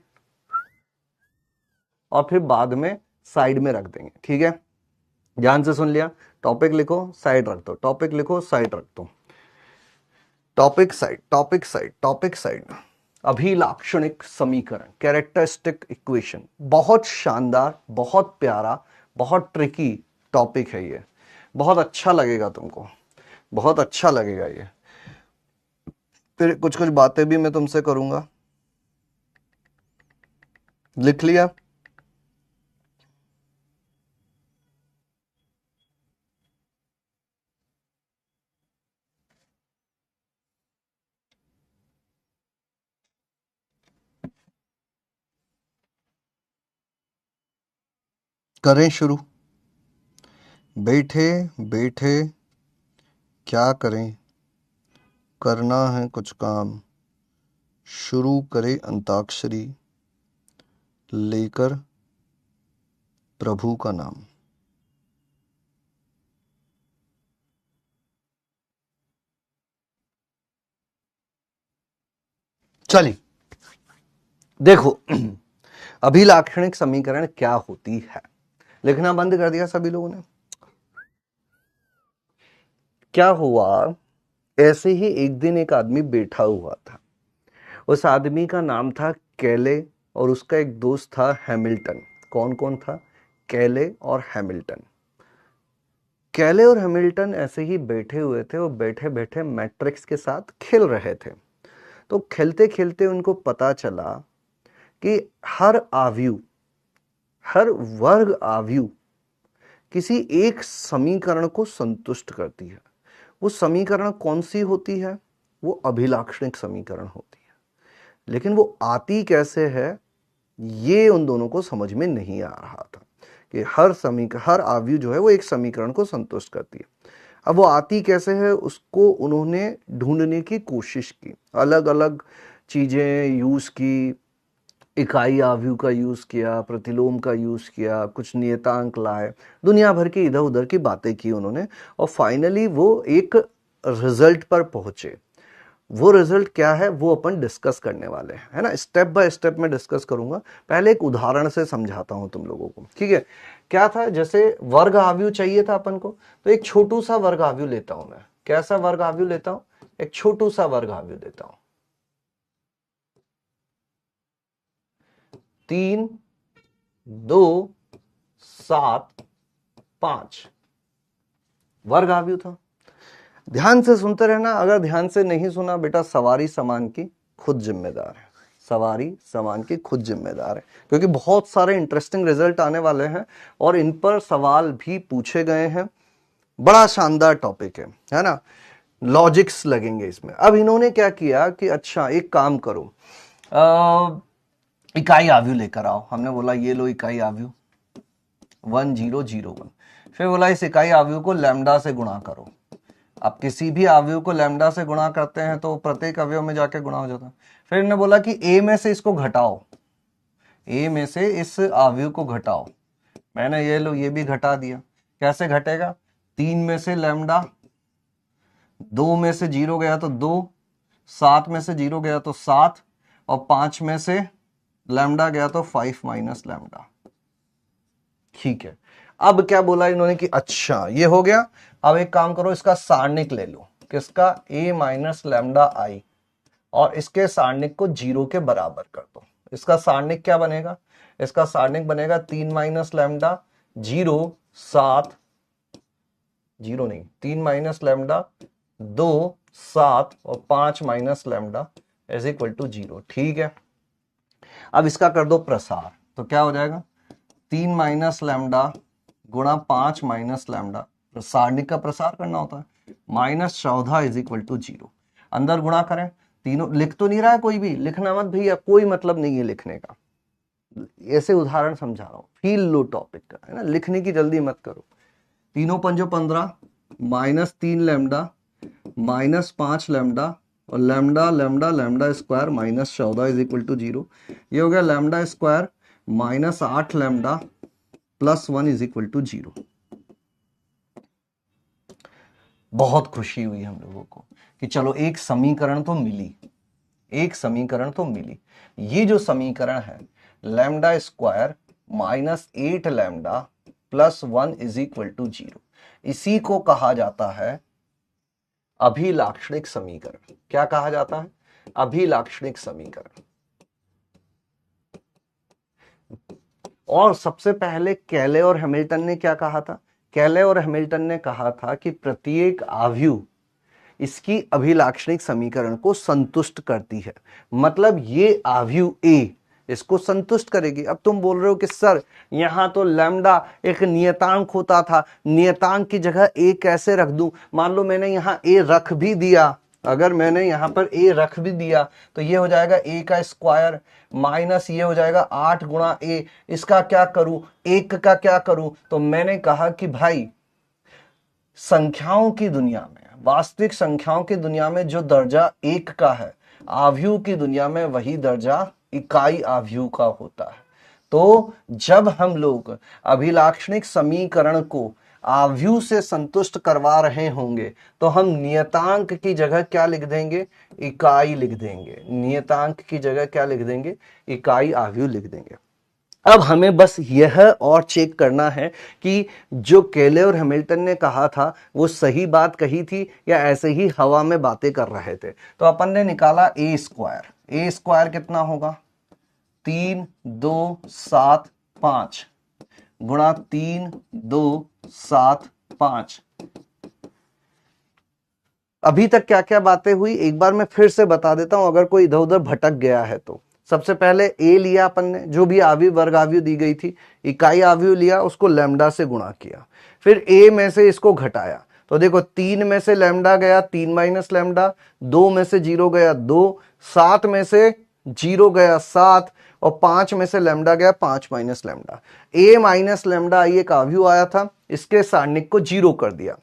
और फिर बाद में साइड में रख देंगे, ठीक है, ध्यान से सुन लिया, टॉपिक लिखो साइड रख दो, टॉपिक लिखो साइड रख दो, topic side topic side topic side, अभिलाक्षणिक समीकरण, कैरेक्टरिस्टिक इक्वेशन, बहुत शानदार, बहुत प्यारा, बहुत ट्रिकी टॉपिक है ये, बहुत अच्छा लगेगा तुमको, बहुत अच्छा लगेगा ये, फिर कुछ कुछ बातें भी मैं तुमसे करूंगा, लिख लिया। करें शुरू। बैठे बैठे क्या करें, करना है कुछ काम, शुरू करे अंताक्षरी, लेकर प्रभु का नाम। चलिए देखो, अभिलाक्षणिक समीकरण क्या होती है। लिखना बंद कर दिया सभी लोगों ने। क्या हुआ, ऐसे ही एक दिन एक आदमी बैठा हुआ था। उस आदमी का नाम था कैले और उसका एक दोस्त था हैमिल्टन। कौन कौन था? कैले और हैमिल्टन। कैले और हैमिल्टन ऐसे ही बैठे हुए थे और बैठे बैठे मैट्रिक्स के साथ खेल रहे थे। तो खेलते खेलते उनको पता चला कि हर आव्यू, हर वर्ग आव्यू किसी एक समीकरण को संतुष्ट करती है। वो समीकरण कौन सी होती है? वो अभिलाक्षणिक समीकरण होती है। लेकिन वो आती कैसे है, ये उन दोनों को समझ में नहीं आ रहा था कि हर आव्यू जो है वो एक समीकरण को संतुष्ट करती है। अब वो आती कैसे है, उसको उन्होंने ढूंढने की कोशिश की, अलग अलग चीजें यूज की। इकाई आव्यू का यूज किया, प्रतिलोम का यूज किया, कुछ नियतांक लाए, दुनिया भर की इधर उधर की बातें की उन्होंने, और फाइनली वो एक रिजल्ट पर पहुंचे। वो रिजल्ट क्या है वो अपन डिस्कस करने वाले हैं, है ना। स्टेप बाय स्टेप में डिस्कस करूंगा। पहले एक उदाहरण से समझाता हूं तुम लोगों को, ठीक है। क्या था, जैसे वर्ग आव्यू चाहिए था अपन को, तो एक छोटू सा वर्ग आव्यू लेता हूं मैं। कैसा वर्ग आव्यू लेता हूं? एक छोटू सा वर्ग आव्यू लेता हूं। 3, 2, 7, 5 वर्ग आव्यू था। ध्यान से सुनते रहना, अगर ध्यान से नहीं सुना बेटा, सवारी सामान की खुद जिम्मेदार है। सवारी सामान की खुद जिम्मेदार है, क्योंकि बहुत सारे इंटरेस्टिंग रिजल्ट आने वाले हैं और इन पर सवाल भी पूछे गए हैं। बड़ा शानदार टॉपिक है ना। लॉजिक्स लगेंगे इसमें। अब इन्होंने क्या किया कि अच्छा एक काम करो, इकाई आव्यू लेकर आओ। हमने बोला ये लो इकाई आव्यू 1001। फिर बोला इस इकाई आव्यू को लैम्डा से गुणा करो। आप किसी भी आव्यू को लैम्डा से गुणा करते हैं तो प्रत्येक अवयव में जाके गुणा हो जाता है। फिर इन्होंने बोला कि ए में से इसको घटाओ, ए में से इस आव्यू को घटाओ। मैंने ये लो ये भी घटा दिया। कैसे घटेगा? 3 में से लैम्डा, 2 में से 0 गया तो 2, 7 में से 0 गया तो 7, और 5 में से लैम्डा गया तो 5 माइनस लैम्डा। ठीक है। अब क्या बोला इन्होंने कि अच्छा ये हो गया। अब एक काम करो, इसका सारणिक ले लो। किसका? a माइनस लैम्डा आई, और इसके सारणिक को 0 के बराबर कर दो। इसका सारणिक क्या बनेगा? इसका सारणिक बनेगा 3 माइनस लैम्डा, 0, 7, 0 नहीं, 3 माइनस लैम्डा, 2, 7 और 5 minus lambda is equal to 0। ठीक है। अब इसका कर दो प्रसार, तो क्या हो जाएगा? 3 माइनस लैम्डा गुणा 5 माइनस लैम्डा, सारणिक का प्रसार करना होता है, -14 इज इक्वल टू 0। अंदर गुणा करें, तीनों लिख तो नहीं रहा है कोई भी, लिखना मत भैया, कोई मतलब नहीं है लिखने का। ऐसे उदाहरण समझा रहा हूं, फील लो टॉपिक का, है ना। लिखने की जल्दी मत करो। 3 पंजो 15, -3 लैम्डा, -5 लैम्डा, और lambda lambda lambda square -14 is equal to 0। ये हो गया lambda square -8 lambda +1 is equal to 0। बहुत खुशी हुई हम लोगों को कि चलो एक समीकरण तो मिली, एक समीकरण तो मिली। ये जो समीकरण है lambda square -8 lambda +1 is equal to 0, इसी को कहा जाता है अभिलाक्षणिक समीकरण। क्या कहा जाता है? अभिलाक्षणिक समीकरण। और सबसे पहले कैले और हैमिल्टन ने क्या कहा था? कैले और हैमिल्टन ने कहा था कि प्रत्येक आव्यू इसकी अभिलाक्षणिक समीकरण को संतुष्ट करती है। मतलब ये आव्यू ए इसको संतुष्ट करेगी। अब तुम बोल रहे हो कि सर यहां तो लैम्डा एक नियतांक होता था, नियतांक की जगह ए कैसे रख दूं? मान लो मैंने यहां ए रख भी दिया, अगर मैंने यहाँ पर a रख भी दिया तो ये हो जाएगा a का स्क्वायर माइनस ये हो जाएगा 8 गुणा a। इसका क्या करूं, 1 का क्या करूं? तो मैंने कहा कि भाई संख्याओं की दुनिया में, वास्तविक संख्याओं की दुनिया में जो दर्जा 1 का है, आव्यूह की दुनिया में वही दर्जा इकाई आव्यूह का होता है। तो जब हम लोग अभिलाक्षणिक समीकरण को आव्यूह से संतुष्ट करवा रहे होंगे तो हम नियतांक की जगह क्या लिख देंगे, इकाई लिख देंगे। नियतांक की जगह क्या लिख देंगे, इकाई आव्यूह लिख देंगे। अब हमें बस यह और चेक करना है कि जो केले और हैमिल्टन ने कहा था वो सही बात कही थी या ऐसे ही हवा में बातें कर रहे थे। तो अपन ने निकाला ए स्क्वायर कितना होगा, 3 2 7 5 गुणा 3 2 7 5। अभी तक क्या क्या बातें हुई एक बार मैं फिर से बता देता हूं अगर कोई इधर उधर भटक गया है तो। सबसे पहले ए लिया अपन ने, जो भी आव्यूह वर्ग आव्यूह दी गई थी, इकाई आव्यूह लिया, उसको लैम्डा से गुणा किया, फिर ए में से इसको घटाया। तो देखो 3 में से लैम्डा गया 3 माइनस लैम्डा, 2 में से 0 गया 2, 7 में से 0 गया 7 और 5 में से लैम्डा गया 5 माइनस लैम्डा। ए माइनस लैम्डा आई एक आव्यूह आया था, इसके सारणिक को 0 कर दिया।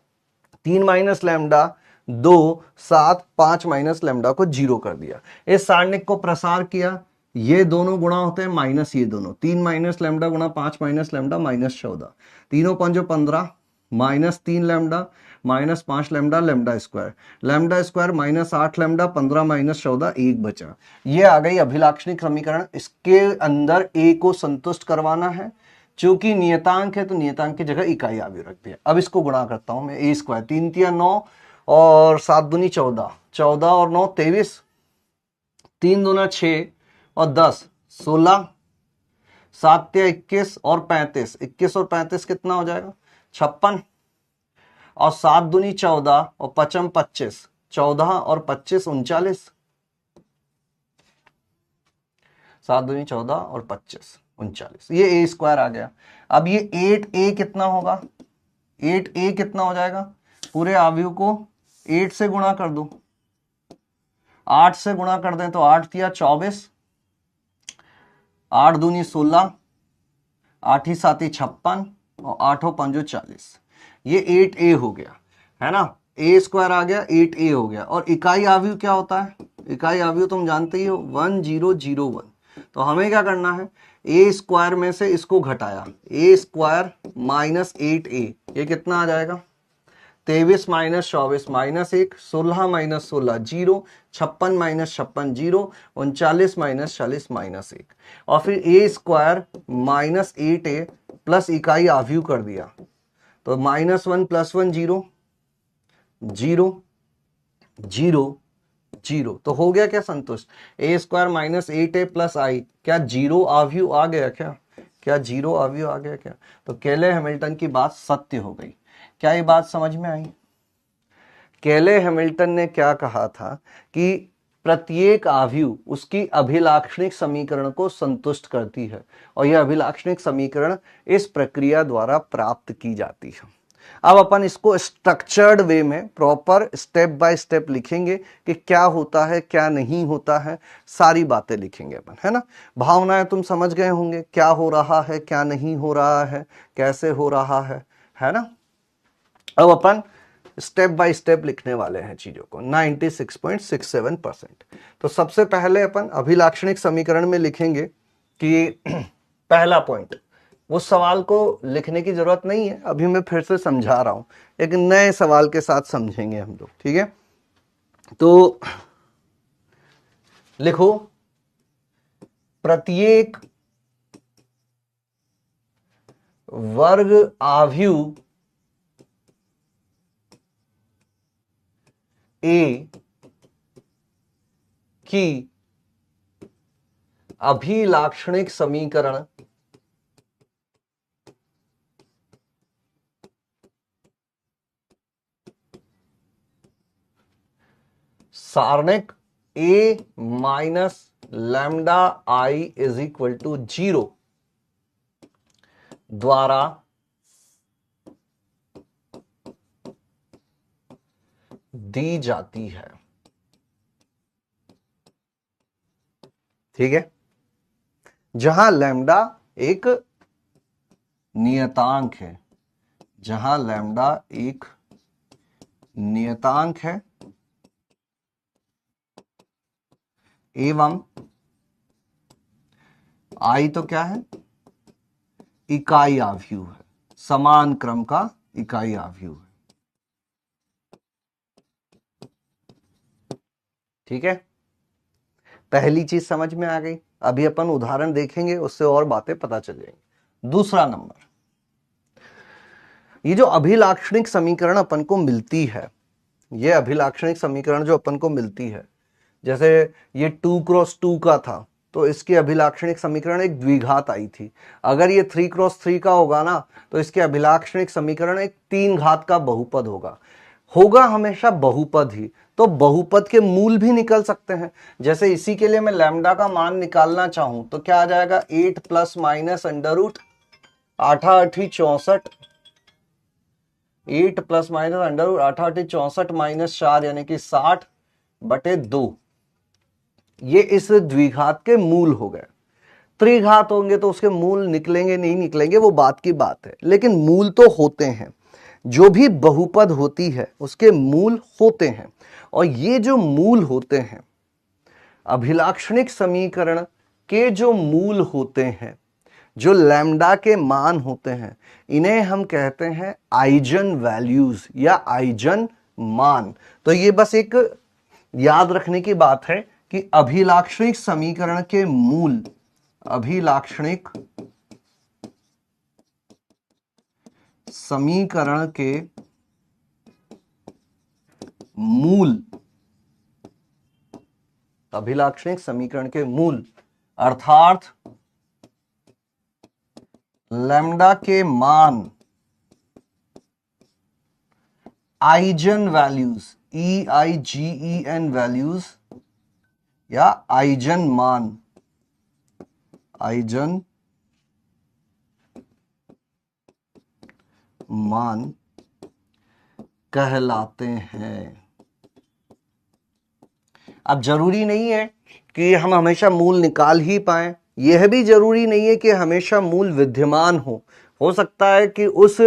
3 माइनस लैम्डा 2 7 5 माइनस लैम्डा को 0 कर दिया। इस सारणिक को प्रसार किया, ये दोनों गुणा होते हैं माइनस ये दोनों, 3 माइनस लैम्डा गुणा 5 माइनस लैम्डा माइनस 14, तीनों पंजो 15 minus 3 lambda minus 5 lambda lambda square minus 8 lambda 15 minus 14 1 बचा। ये आ गई अभिलाक्षणिक समीकरण। इसके अंदर ए को संतुष्ट करवाना है, चूंकि नियतांक है तो नियतांक की जगह इकाई आव्यूह रख दिया। अब इसको गुणा करता हूं मैं, ए स्क्वायर 3 तिया 9 और 7 दूनी 14, 14 और 9 23, 3 दूना 6 और 10 16, 7 तिया 21 और 35, 21 और 35 कितना हो जाएगा 56, और 7 दूनी 14 और 5 25, 14 और 25 39, 7 दूनी 14 और 25 39, ये ए स्क्वायर आ गया। अब ये 8a कितना होगा, 8a कितना हो जाएगा, पूरे आव्यूह को 8 से गुणा कर दो, 8 से गुणा कर दें तो 8 तिया 24, 8 दूनी 16, 8 ही 7 56 और 8 पंजो 40। ये 8a हो गया है ना, ए स्क्वायर आ गया 8a हो गया। और इकाई आव्यूह क्या होता है, इकाई आव्यूह तुम जानते ही हो 1001। तो हमें क्या करना है, ए स्क्वायर में से इसको घटाया, ए स्क्वायर माइनस 8a, ये कितना आ जाएगा 23 minus 24 minus 1, 16 minus 16 0, 56 minus 56 0, 39 minus 40 minus 1, और फिर ए स्क्वायर माइनस 8a प्लस इकाई आव्यूह कर दिया, तो -1 + 1 0 0 0 0। तो हो गया क्या संतुष्ट, ए स्क्वायर माइनस 8a प्लस आई, क्या 0 आव्यूह आ गया, क्या 0 आव्यूह आ गया क्या? तो केले हैमिल्टन की बात सत्य हो गई। क्या ये बात समझ में आई? केले हैमिल्टन ने क्या कहा था कि प्रत्येक आव्यूह उसकी अभिलाक्षणिक समीकरण को संतुष्ट करती है, और यह अभिलाक्षणिक समीकरण इस प्रक्रिया द्वारा प्राप्त की जाती है। अब अपन इसको स्ट्रक्चर्ड वे में प्रॉपर स्टेप बाय स्टेप लिखेंगे कि क्या होता है क्या नहीं होता है, सारी बातें लिखेंगे अपन, है ना। भावनाएं तुम समझ गए होंगे, क्या हो रहा है क्या नहीं हो रहा है, कैसे हो रहा है ना। अब अपन स्टेप बाय स्टेप लिखने वाले हैं चीजों को 96.67%। तो सबसे पहले अपन अभिलाक्षणिक समीकरण में लिखेंगे कि पहला पॉइंट, वो सवाल को लिखने की जरूरत नहीं है, अभी मैं फिर से समझा रहा हूं, एक नए सवाल के साथ समझेंगे हम लोग, ठीक है। तो लिखो, प्रत्येक वर्ग आव्यूह ए की अभिलाक्षणिक समीकरण सारणिक a minus lambda I is equal to 0 द्वारा दी जाती है। ठीक है, जहां लैम्डा एक नियतांक है, जहां लैम्डा एक नियतांक है एवं आई तो क्या है, इकाई आव्यूह है, समान क्रम का इकाई आव्यूह है। ठीक है, पहली चीज समझ में आ गई। अभी अपन उदाहरण देखेंगे, उससे और बातें पता चल जाएंगी। दूसरा नंबर, ये जो अभिलाक्षणिक समीकरण अपन को मिलती है, ये अभिलाक्षणिक समीकरण जो अपन को मिलती है, जैसे ये 2x2 का था तो इसकी अभिलाक्षणिक समीकरण एक द्विघात आई थी। अगर ये 3x3 का होगा ना तो इसके अभिलाक्षणिक समीकरण एक 3 घात का बहुपद होगा। होगा हमेशा बहुपद ही, तो बहुपद के मूल भी निकल सकते हैं। जैसे इसी के लिए मैं लैम्डा का मान निकालना चाहूं तो क्या आ जाएगा, 8 plus minus under root 8 8 plus minus under root 8 minus 4 यानी कि 60/2। ये इस द्विघात के मूल हो गए। त्रिघात होंगे तो उसके मूल निकलेंगे नहीं निकलेंगे वो बात की बात है, लेकिन मूल तो होते हैं। जो भी बहुपद होती है उसके मूल होते हैं, और ये जो मूल होते हैं, अभिलाक्षणिक समीकरण के जो मूल होते हैं, जो लैम्डा के मान होते हैं, इन्हें हम कहते हैं आइजन वैल्यूज या आइजन मान। तो ये बस एक याद रखने की बात है कि अभिलाक्षणिक समीकरण के मूल, अभिलाक्षणिक समीकरण के मूल, अभिलाक्षणिक समीकरण के मूल अर्थात लैम्डा के मान, आइजन वैल्यूज, EIGEN वैल्यूज या आइजन मान, आइजन मान कहलाते हैं। अब जरूरी नहीं है कि हम हमेशा मूल निकाल ही पाएं, यह भी जरूरी नहीं है कि हमेशा मूल विद्यमान हो सकता है कि उस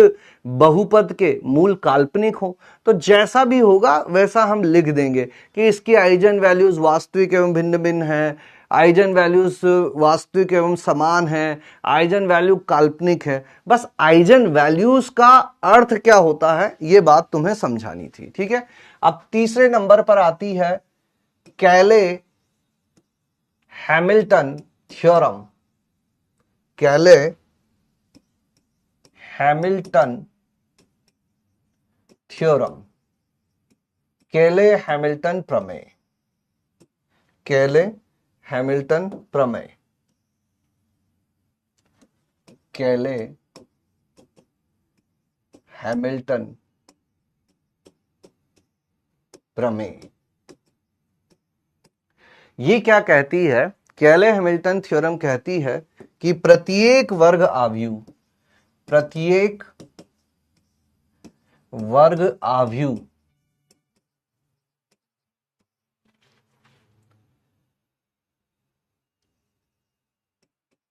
बहुपद के मूल काल्पनिक हो। तो जैसा भी होगा वैसा हम लिख देंगे कि इसकी आइजन वैल्यूज वास्तविक एवं भिन्न भिन्न है, आइजन वैल्यूज वास्तविक एवं समान है, आइजन वैल्यू काल्पनिक है। बस आइजन वैल्यूज का अर्थ क्या होता है ये बात तुम्हें समझानी थी। ठीक है, अब तीसरे नंबर पर आती है कैले हैमिल्टन थ्योरम। कैले हैमिल्टन थ्योरम, कैले हैमिल्टन प्रमेय, कैले हैमिल्टन प्रमेय, कैले हैमिल्टन प्रमेय। ये क्या कहती है, कैले हैमिल्टन थ्योरम कहती है कि प्रत्येक वर्ग आव्यूह, प्रत्येक वर्ग आव्यूह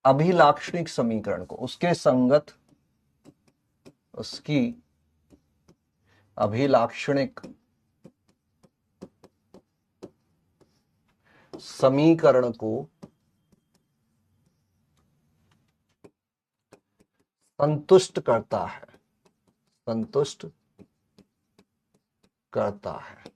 अभिलाक्षणिक समीकरण को, उसके संगत, उसकी अभिलाक्षणिक समीकरण को संतुष्ट करता है, संतुष्ट करता है।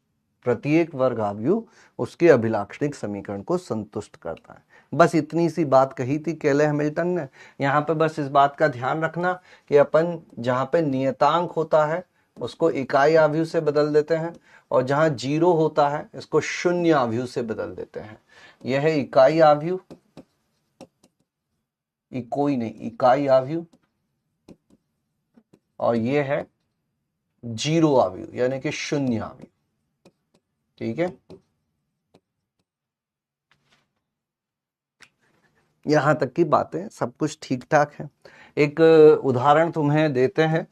प्रत्येक वर्ग आव्यूह उसके अभिलाक्षणिक समीकरण को संतुष्ट करता है। बस इतनी सी बात कही थी कैले हैमिल्टन ने। यहां पे बस इस बात का ध्यान रखना कि अपन जहां पे नियतांक होता है उसको इकाई आव्यूह से बदल देते हैं, और जहां 0 होता है इसको शून्य आव्यूह से बदल देते हैं। यह है इकाई आव्यूह, कोई नहीं, इकाई आव्यूह, और ये है 0 आव्यूह यानी कि शून्य आव्यूह। ठीक है, यहां तक की बातें सब कुछ ठीक ठाक है। एक उदाहरण तुम्हें देते हैं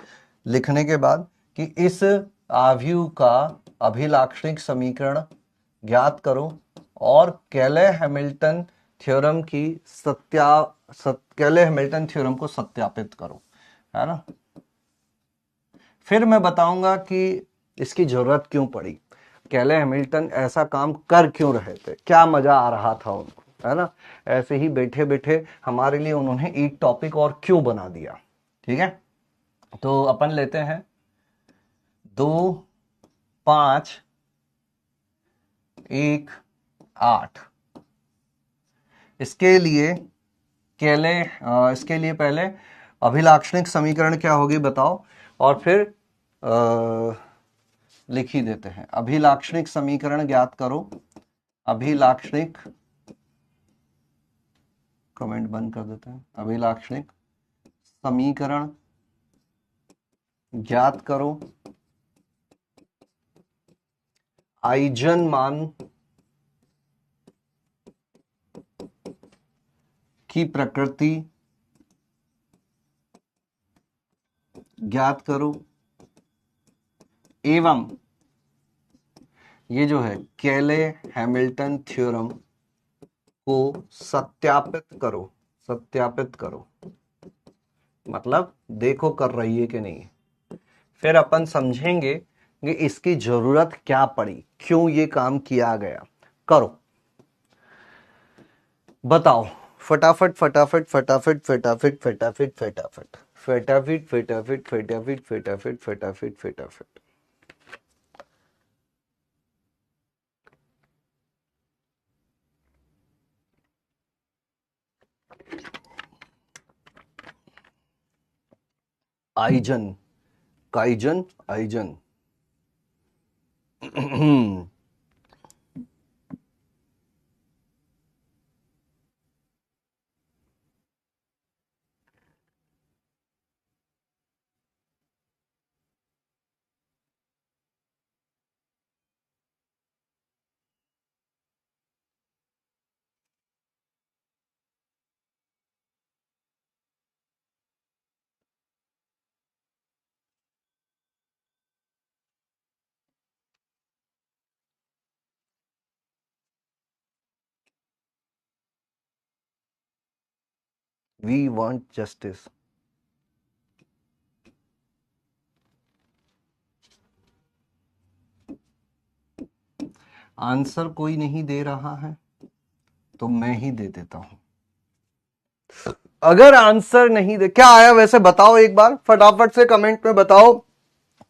लिखने के बाद कि इस आव्यूह का अभिलाक्षणिक समीकरण ज्ञात करो और कैले हैमिल्टन थ्योरम की केले हैमिल्टन थ्योरम को सत्यापित करो, है ना। फिर मैं बताऊंगा कि इसकी जरूरत क्यों पड़ी, केले हैमिल्टन ऐसा काम कर क्यों रहे थे, क्या मजा आ रहा था उनको, है ना। ऐसे ही बैठे बैठे हमारे लिए उन्होंने एक टॉपिक और क्यों बना दिया। ठीक है, तो अपन लेते हैं 2, 5, 1, 8। इसके लिए इसके लिए पहले अभिलाक्षणिक समीकरण क्या होगी बताओ, और फिर लिख ही देते हैं। अभिलाक्षणिक समीकरण ज्ञात करो। अभिलाक्षणिक, कमेंट बंद कर देते हैं। अभिलाक्षणिक समीकरण ज्ञात करो। आइजन मान की प्रकृति ज्ञात करो, एवं ये जो है केले हैमिल्टन थ्योरम को सत्यापित करो। सत्यापित करो मतलब देखो कर रही है कि नहीं। फिर अपन समझेंगे कि इसकी जरूरत क्या पड़ी, क्यों ये काम किया गया। करो, बताओ फटाफट फटाफट फटाफट फटाफट फटाफट फटाफट फटाफट फटाफट फटाफट फटाफट फटाफट फटाफट। Eigen, kaizen, eigen. We want justice. Answer कोई नहीं दे रहा है तो मैं ही दे देता हूं। अगर आंसर नहीं दे, क्या आया वैसे बताओ एक बार फटाफट से कमेंट में बताओ,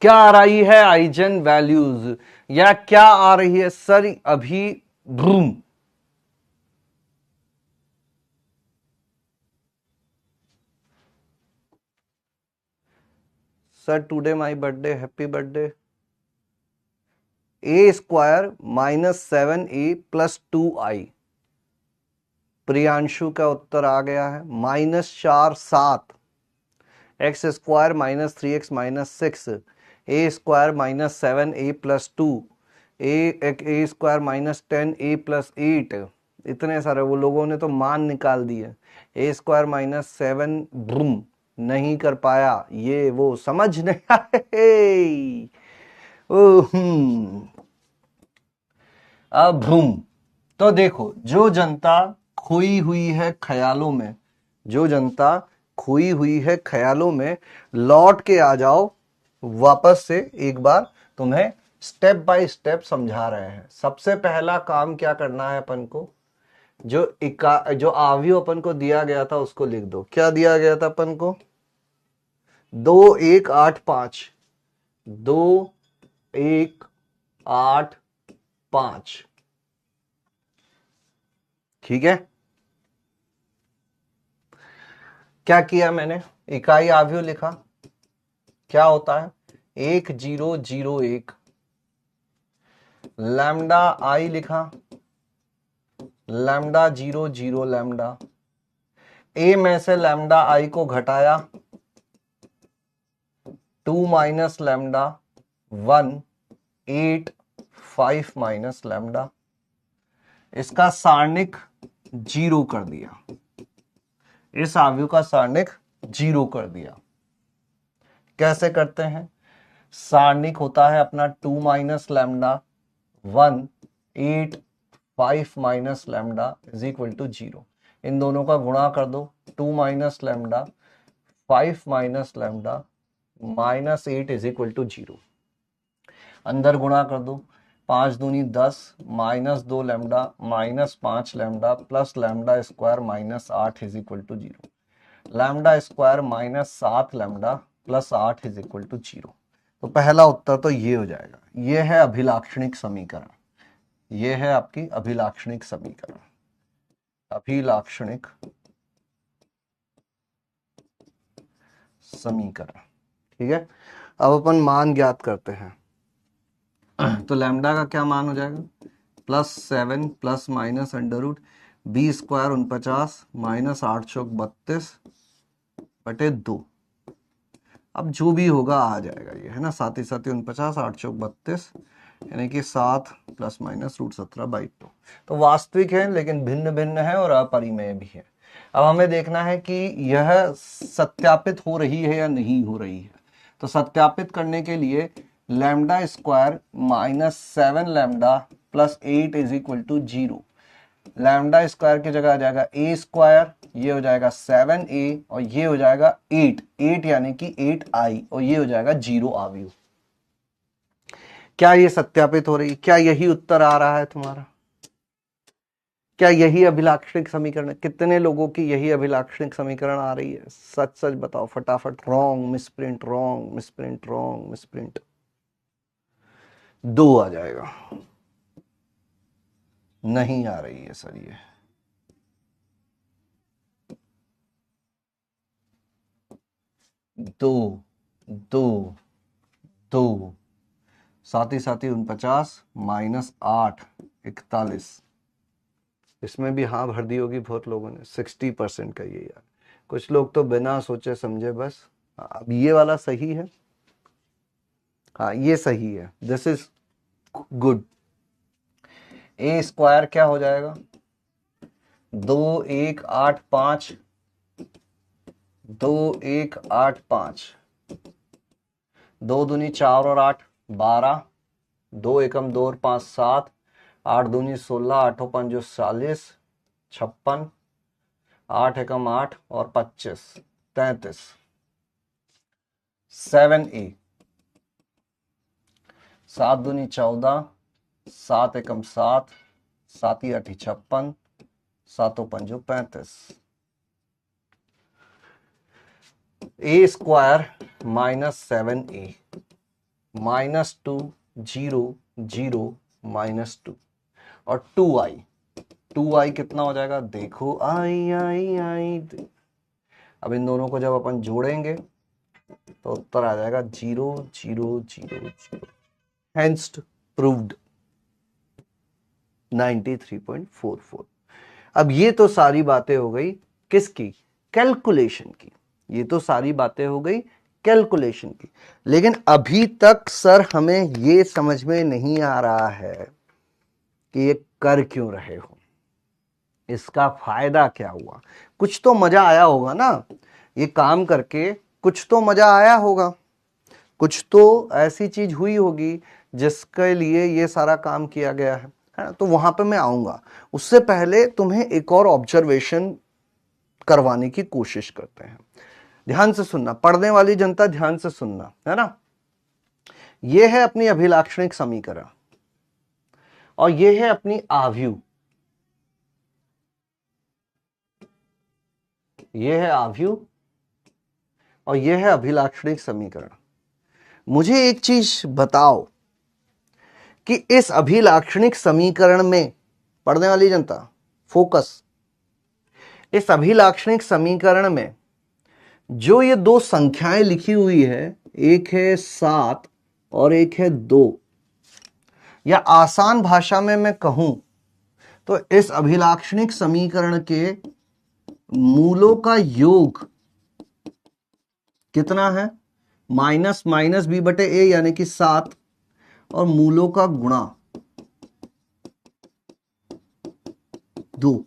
क्या आ रही है आइजन वैल्यूज, या क्या आ रही है सर अभी ब्रूम। Sir today my birthday, happy birthday. A square -7a+2i। Priyanshu का उत्तर आ गया है -4 7। X square -3x-6, A square -7a+2, A square -10a+8। इतने सारे वो लोगों ने तो मान निकाल दिए। ए स्क्वायर -7 ब्रूम नहीं कर पाया, ये वो समझ नहीं आए। अब भ्रूम, तो देखो जो जनता खोई हुई है ख्यालों में, जो जनता खोई हुई है ख्यालों में, लौट के आ जाओ वापस से एक बार। तुम्हें स्टेप बाय स्टेप समझा रहे हैं। सबसे पहला काम क्या करना है अपन को, जो आव्यूह अपन को दिया गया था उसको लिख दो। क्या दिया गया था अपन को, 2 1 8 5, 2 1 8 5। ठीक है, क्या किया मैंने, इकाई आव्यूह लिखा। क्या होता है 1 0 0 1। लैम्डा आई लिखा, लैम्डा 0 0 लैम्डा। ए में से लैम्डा आई को घटाया, 2 माइनस लैम्डा 1 8 5 माइनस लैम्डा। इसका सारणिक 0 कर दिया, इस आव्यूह का सारणिक 0 कर दिया। कैसे करते हैं, सारणिक होता है अपना 2 minus lambda 1 8 5 minus lambda is equal to 0। इन दोनों का गुणा कर दो, 2 minus lambda 5 minus lambda minus 8 is equal to 0। अंदर गुणा कर दो, 5 दूनी 10 minus 2 lambda minus 5 lambda plus lambda square minus 8 is equal to 0। Lambda square minus 7 lambda plus 8 is equal to 0। तो पहला उत्तर तो ये हो जाएगा। ये है अभिलाक्षणिक समीकरण, ये है आपकी अभिलाक्षणिक समीकरण, अभिलाक्षणिक समीकरण। ठीक है, अब अपन मान ज्ञात करते हैं। तो लैम्डा का क्या मान हो जाएगा, +7 plus minus under root B square 49 minus 8 चौक 32 बटे 2। अब जो भी होगा आ जाएगा ये, है ना, 7 ही 7 49 8 चौक 32 यानी कि 7 प्लस माइनस √17/2। तो वास्तविक है लेकिन भिन्न भिन्न है और अपरिमेय भी है। अब हमें देखना है कि यह सत्यापित हो रही है या नहीं हो रही है। तो सत्यापित करने के लिए lambda square -7 lambda plus 8 is equal to 0। Lambda square की जगह आ जाएगा a स्क्वायर, ये हो जाएगा 7a और ये हो जाएगा 8 यानी कि 8i और ये हो जाएगा 0 आव्यूह। क्या ये सत्यापित हो रही है? क्या यही उत्तर आ रहा है तुम्हारा? क्या यही अभिलाक्षणिक समीकरण? कितने लोगों की यही अभिलाक्षणिक समीकरण आ रही है? सच सच बताओ फटाफट। Wrong, misprint, wrong, misprint, wrong, misprint. 2 आ जाएगा। नहीं आ रही है सर ये। दो 7 ही 7 49 माइनस 8 41। इसमें भी हाँ भर दी होगी बहुत लोगों ने। 60% का ये यार। कुछ लोग तो बिना सोचे समझे बस। अब ये वाला सही है, हाँ ये सही है, this is good. a square क्या हो जाएगा, 2 1 8 5 2 1 8 5 2 दूनी 4 और 8 12 2 एकम 2 और 5 7 8 दूनी 16 8 5 40 56 8 एकम 8 और 25 33 7a 7 दूनी 14 7 एकम 7 7 ही 8 56 7 5 35। a स्क्वायर -7a -2 0 0 -2 और 2i कितना हो जाएगा, देखो आई आई आई। अब इन दोनों को जब अपन जोड़ेंगे तो उत्तर आ जाएगा 0 0 0 0। Hence proved 93.44। अब ये तो सारी बातें हो गई किसकी, कैलकुलेशन की। ये तो सारी बातें हो गई कैलकुलेशन की। लेकिन अभी तक सर हमें ये समझ में नहीं आ रहा है कि ये कर क्यों रहे हो, इसका फायदा क्या हुआ। कुछ तो मजा आया होगा ना ये काम करके, कुछ तो मजा आया होगा, कुछ तो ऐसी चीज हुई होगी जिसके लिए ये सारा काम किया गया है ना। तो वहां पे मैं आऊंगा, उससे पहले तुम्हें एक और ऑब्जर्वेशन करवाने की कोशिश करते हैं। ध्यान से सुनना, पढ़ने वाली जनता ध्यान से सुनना, है ना। ये है अपनी अभिलाक्षणिक समीकरण और ये है अपनी आव्यूह। ये है आव्यूह और ये है अभिलाक्षणिक समीकरण। मुझे एक चीज बताओ कि इस अभिलाक्षणिक समीकरण में, पढ़ने वाली जनता फोकस, इस अभिलाक्षणिक समीकरण में जो ये दो संख्याएं लिखी हुई है, एक है 7 और एक है 2, या आसान भाषा में मैं कहूं तो इस अभिलाक्षणिक समीकरण के मूलों का योग कितना है, माइनस माइनस b बटे a यानी कि 7 और मूलों का गुणा 2।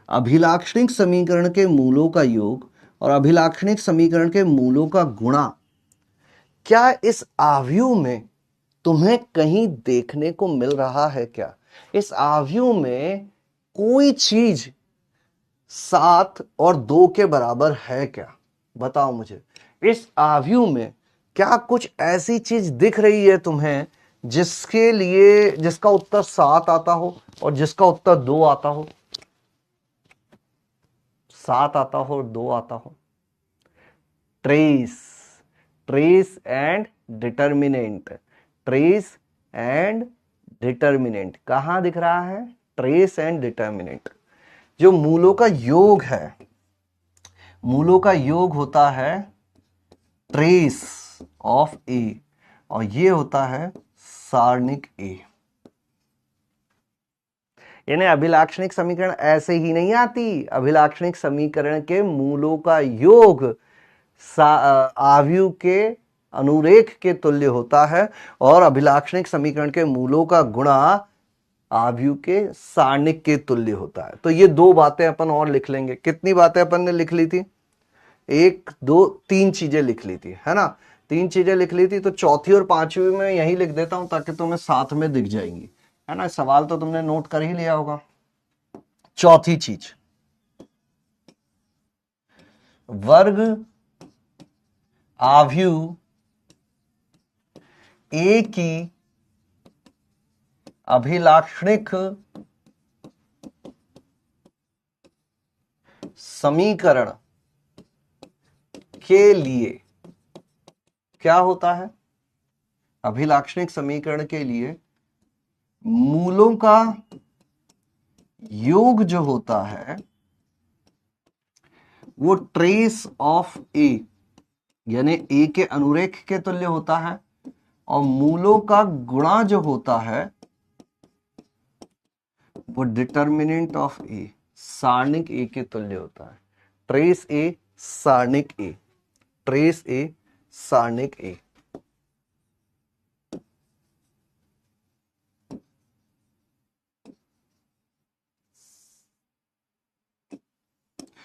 अभिलाक्षणिक समीकरण के मूलों का योग और अभिलाक्षणिक समीकरण के मूलों का गुणा, क्या इस आव्यूह में तुम्हें कहीं देखने को मिल रहा है क्या? इस आव्यूह में कोई चीज 7 और 2 के बराबर है क्या? बताओ मुझे, इस आव्यूह में क्या कुछ ऐसी चीज दिख रही है तुम्हें जिसके लिए जिसका उत्तर 7 आता हो और जिसका उत्तर 2 आता हो? 7 आता हो और 2 आता हो। Trace, trace and determinant, trace and determinant कहां दिख रहा है? Trace and determinant. जो मूलों का योग है, मूलों का योग होता है ट्रेस ऑफ ए और ये होता है सारणिक ए। यानी अभिलाक्षणिक समीकरण ऐसे ही नहीं आती। अभिलाक्षणिक समीकरण के मूलों का योग आव्यूह के अनुरेख के तुल्य होता है और अभिलाक्षणिक समीकरण के मूलों का गुणा आव्यूह के सारणिक के तुल्य होता है। तो ये 2 बातें अपन और लिख लेंगे। कितनी बातें अपन ने लिख ली थी? 1 2 3 चीजें लिख ली थी, है ना? 3 चीजें लिख ली थी। तो चौथी और पांचवी में यही लिख देता हूं ताकि तुम्हें साथ में दिख जाएंगी, है ना? सवाल तो तुमने नोट कर ही लिया होगा। चौथी चीज, वर्ग आव्यूह ए की अभिलाक्षणिक समीकरण के लिए क्या होता है? अभिलाक्षणिक समीकरण के लिए मूलों का योग जो होता है वो ट्रेस ऑफ ए यानी ए के अनुरेख के तुल्य होता है और मूलों का गुणा जो होता है वो डिटर्मिनेंट ऑफ ए सारणिक ए के तुल्य होता है। ट्रेस ए सारणिक ए, ट्रेस ए सारणिक ए।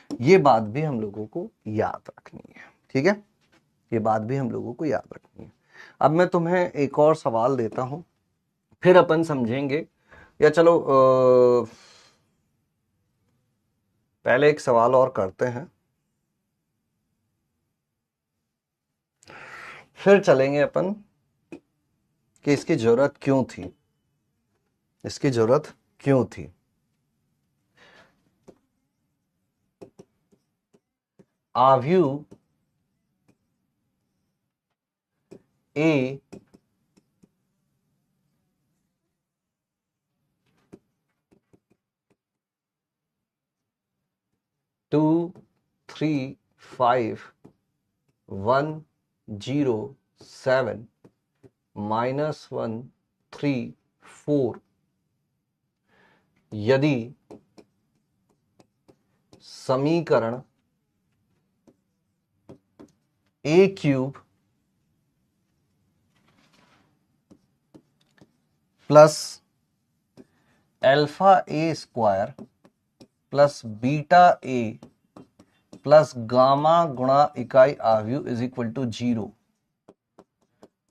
ये बात भी हम लोगों को याद रखनी है, ठीक है? ये बात भी हम लोगों को याद रखनी है। अब मैं तुम्हें एक और सवाल देता हूं, फिर अपन समझेंगे। या चलो पहले एक सवाल और करते हैं, फिर चलेंगे अपन कि इसकी जरूरत क्यों थी, इसकी जरूरत क्यों थी। आव्यूह ए टू 3 5 1 0 7 -1 3 4 यदि समीकरण A cube plus alpha A square plus beta A plus gamma गुणा इकाई आव्यूह इज इक्वल टू 0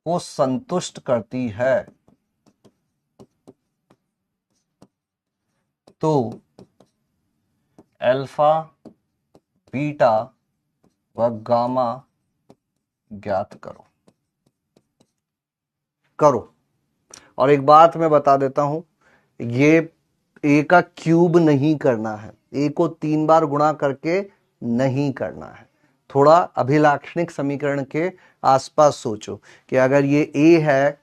को संतुष्ट करती है तो अल्फा बीटा व गामा ज्ञात करो। और एक बात मैं बता देता हूं, ये ए का क्यूब नहीं करना है, ए को 3 बार गुणा करके नहीं करना है। थोड़ा अभिलाक्षणिक समीकरण के आसपास सोचो कि अगर ये ए है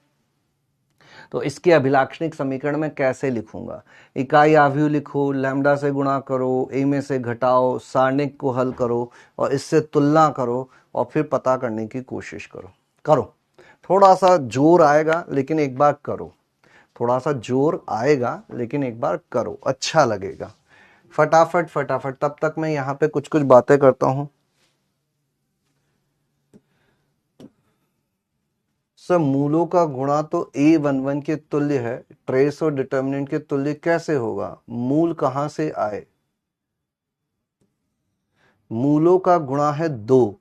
तो इसके अभिलाक्षणिक समीकरण में कैसे लिखूंगा। इकाई आव्यूह लिखो, लैम्डा से गुणा करो, ए में से घटाओ, सारणिक को हल करो और इससे तुलना करो और फिर पता करने की कोशिश करो। थोड़ा सा जोर आएगा लेकिन एक बार करो, थोड़ा सा जोर आएगा लेकिन एक बार करो, अच्छा लगेगा। फटाफट। तब तक मैं यहां पे कुछ बातें करता हूं। सर मूलों का गुणा तो A11 के तुल्य है, ट्रेस और डिटर्मिनेंट के तुल्य कैसे होगा? मूल कहां से आए? मूलों का गुणा है 2,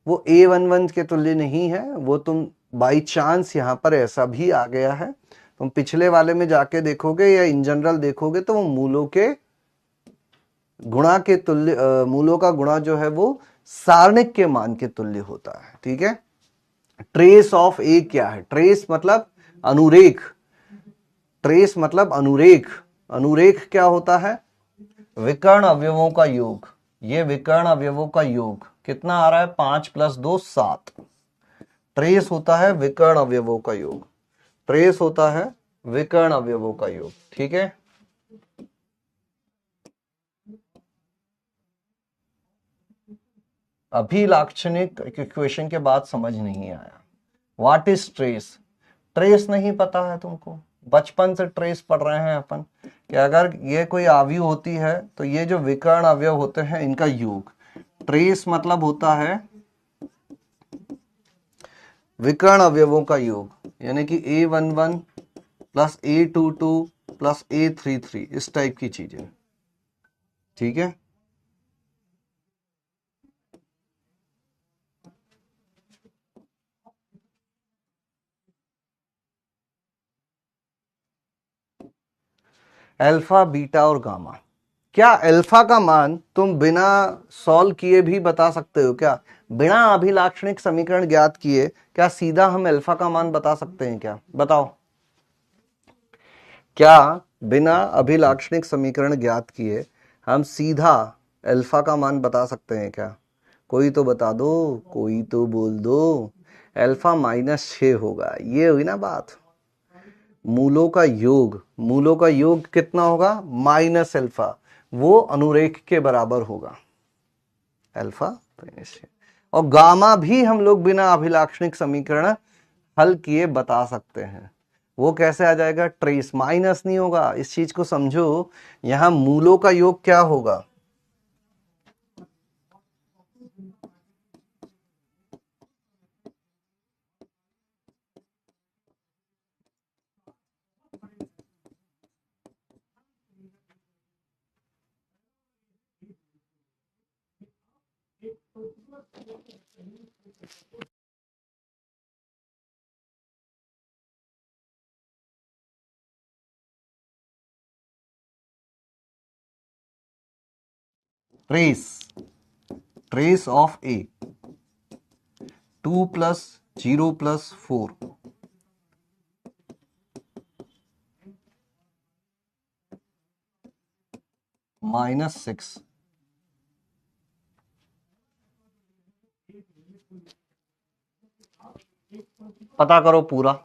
वो A11 के तुल्य नहीं है, वो तुम बाई चांस यहां पर ऐसा भी आ गया है तुम पिछले वाले में जाके देखोगे या इन जनरल देखोगे तो वो मूलों के गुणा के तुल्य, मूलों का गुणा जो है वो सारणिक के मान के तुल्य होता है। ठीक है। ट्रेस ऑफ ए क्या है? ट्रेस मतलब अनुरेख, ट्रेस मतलब अनुरेख। अनुरेख क्या होता है? विकर्ण अवयवों का योग। ये विकर्ण अवयवों का योग कितना आ रहा है? 5 + 2 7। ट्रेस होता है विकर्ण अवयवों का योग, ट्रेस होता है विकर्ण अवयवों का योग। ठीक है। अभी लाक्षणिक इक्वेशन के बाद समझ नहीं आया। What is trace? ट्रेस नहीं पता है तुमको? बचपन से ट्रेस पढ़ रहे हैं अपन कि अगर ये कोई अवयव होती है तो ये जो विकर्ण अवयव होते हैं इनका योग। ट्रेस मतलब होता है विकर्ण अवयवों का योग, यानी कि A11 + A22 + A33, इस टाइप की चीजें। ठीक है। अल्फा, बीटा और गामा। क्या अल्फा का मान तुम बिना सॉल्व किए भी बता सकते हो क्या? बिना अभिलाक्षणिक समीकरण ज्ञात किए क्या सीधा हम अल्फा का मान बता सकते हैं क्या? बताओ। क्या बिना अभिलाक्षणिक समीकरण ज्ञात किए हम सीधा अल्फा का मान बता सकते हैं क्या? कोई तो बता दो, कोई तो बोल दो। अल्फा -6 होगा, ये हुई ना बात। मूलों का योग, मूलों का योग कितना होगा? -अल्फा, वो अनुरेख के बराबर होगा अल्फा। और गामा भी हम लोग बिना अभिलाक्षणिक समीकरण हल किए बता सकते हैं। वो कैसे आ जाएगा? ट्रेस, माइनस नहीं होगा। इस चीज को समझो, यहां मूलों का योग क्या होगा? ट्रेस, ट्रेस ऑफ ए 2 + 0 + 4 -6। पता करो पूरा।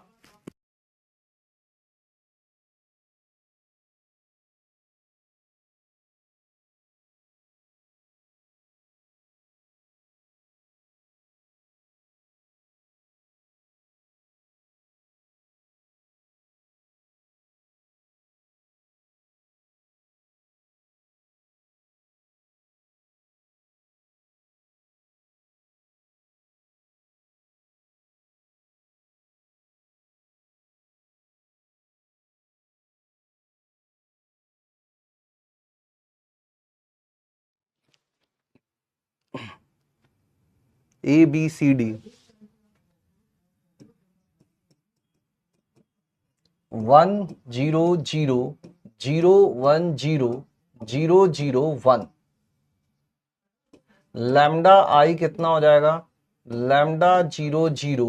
ABCD 1 0 0 0 1 0 0 0 1। लैम्डा आई कितना हो जाएगा? Lambda 0 0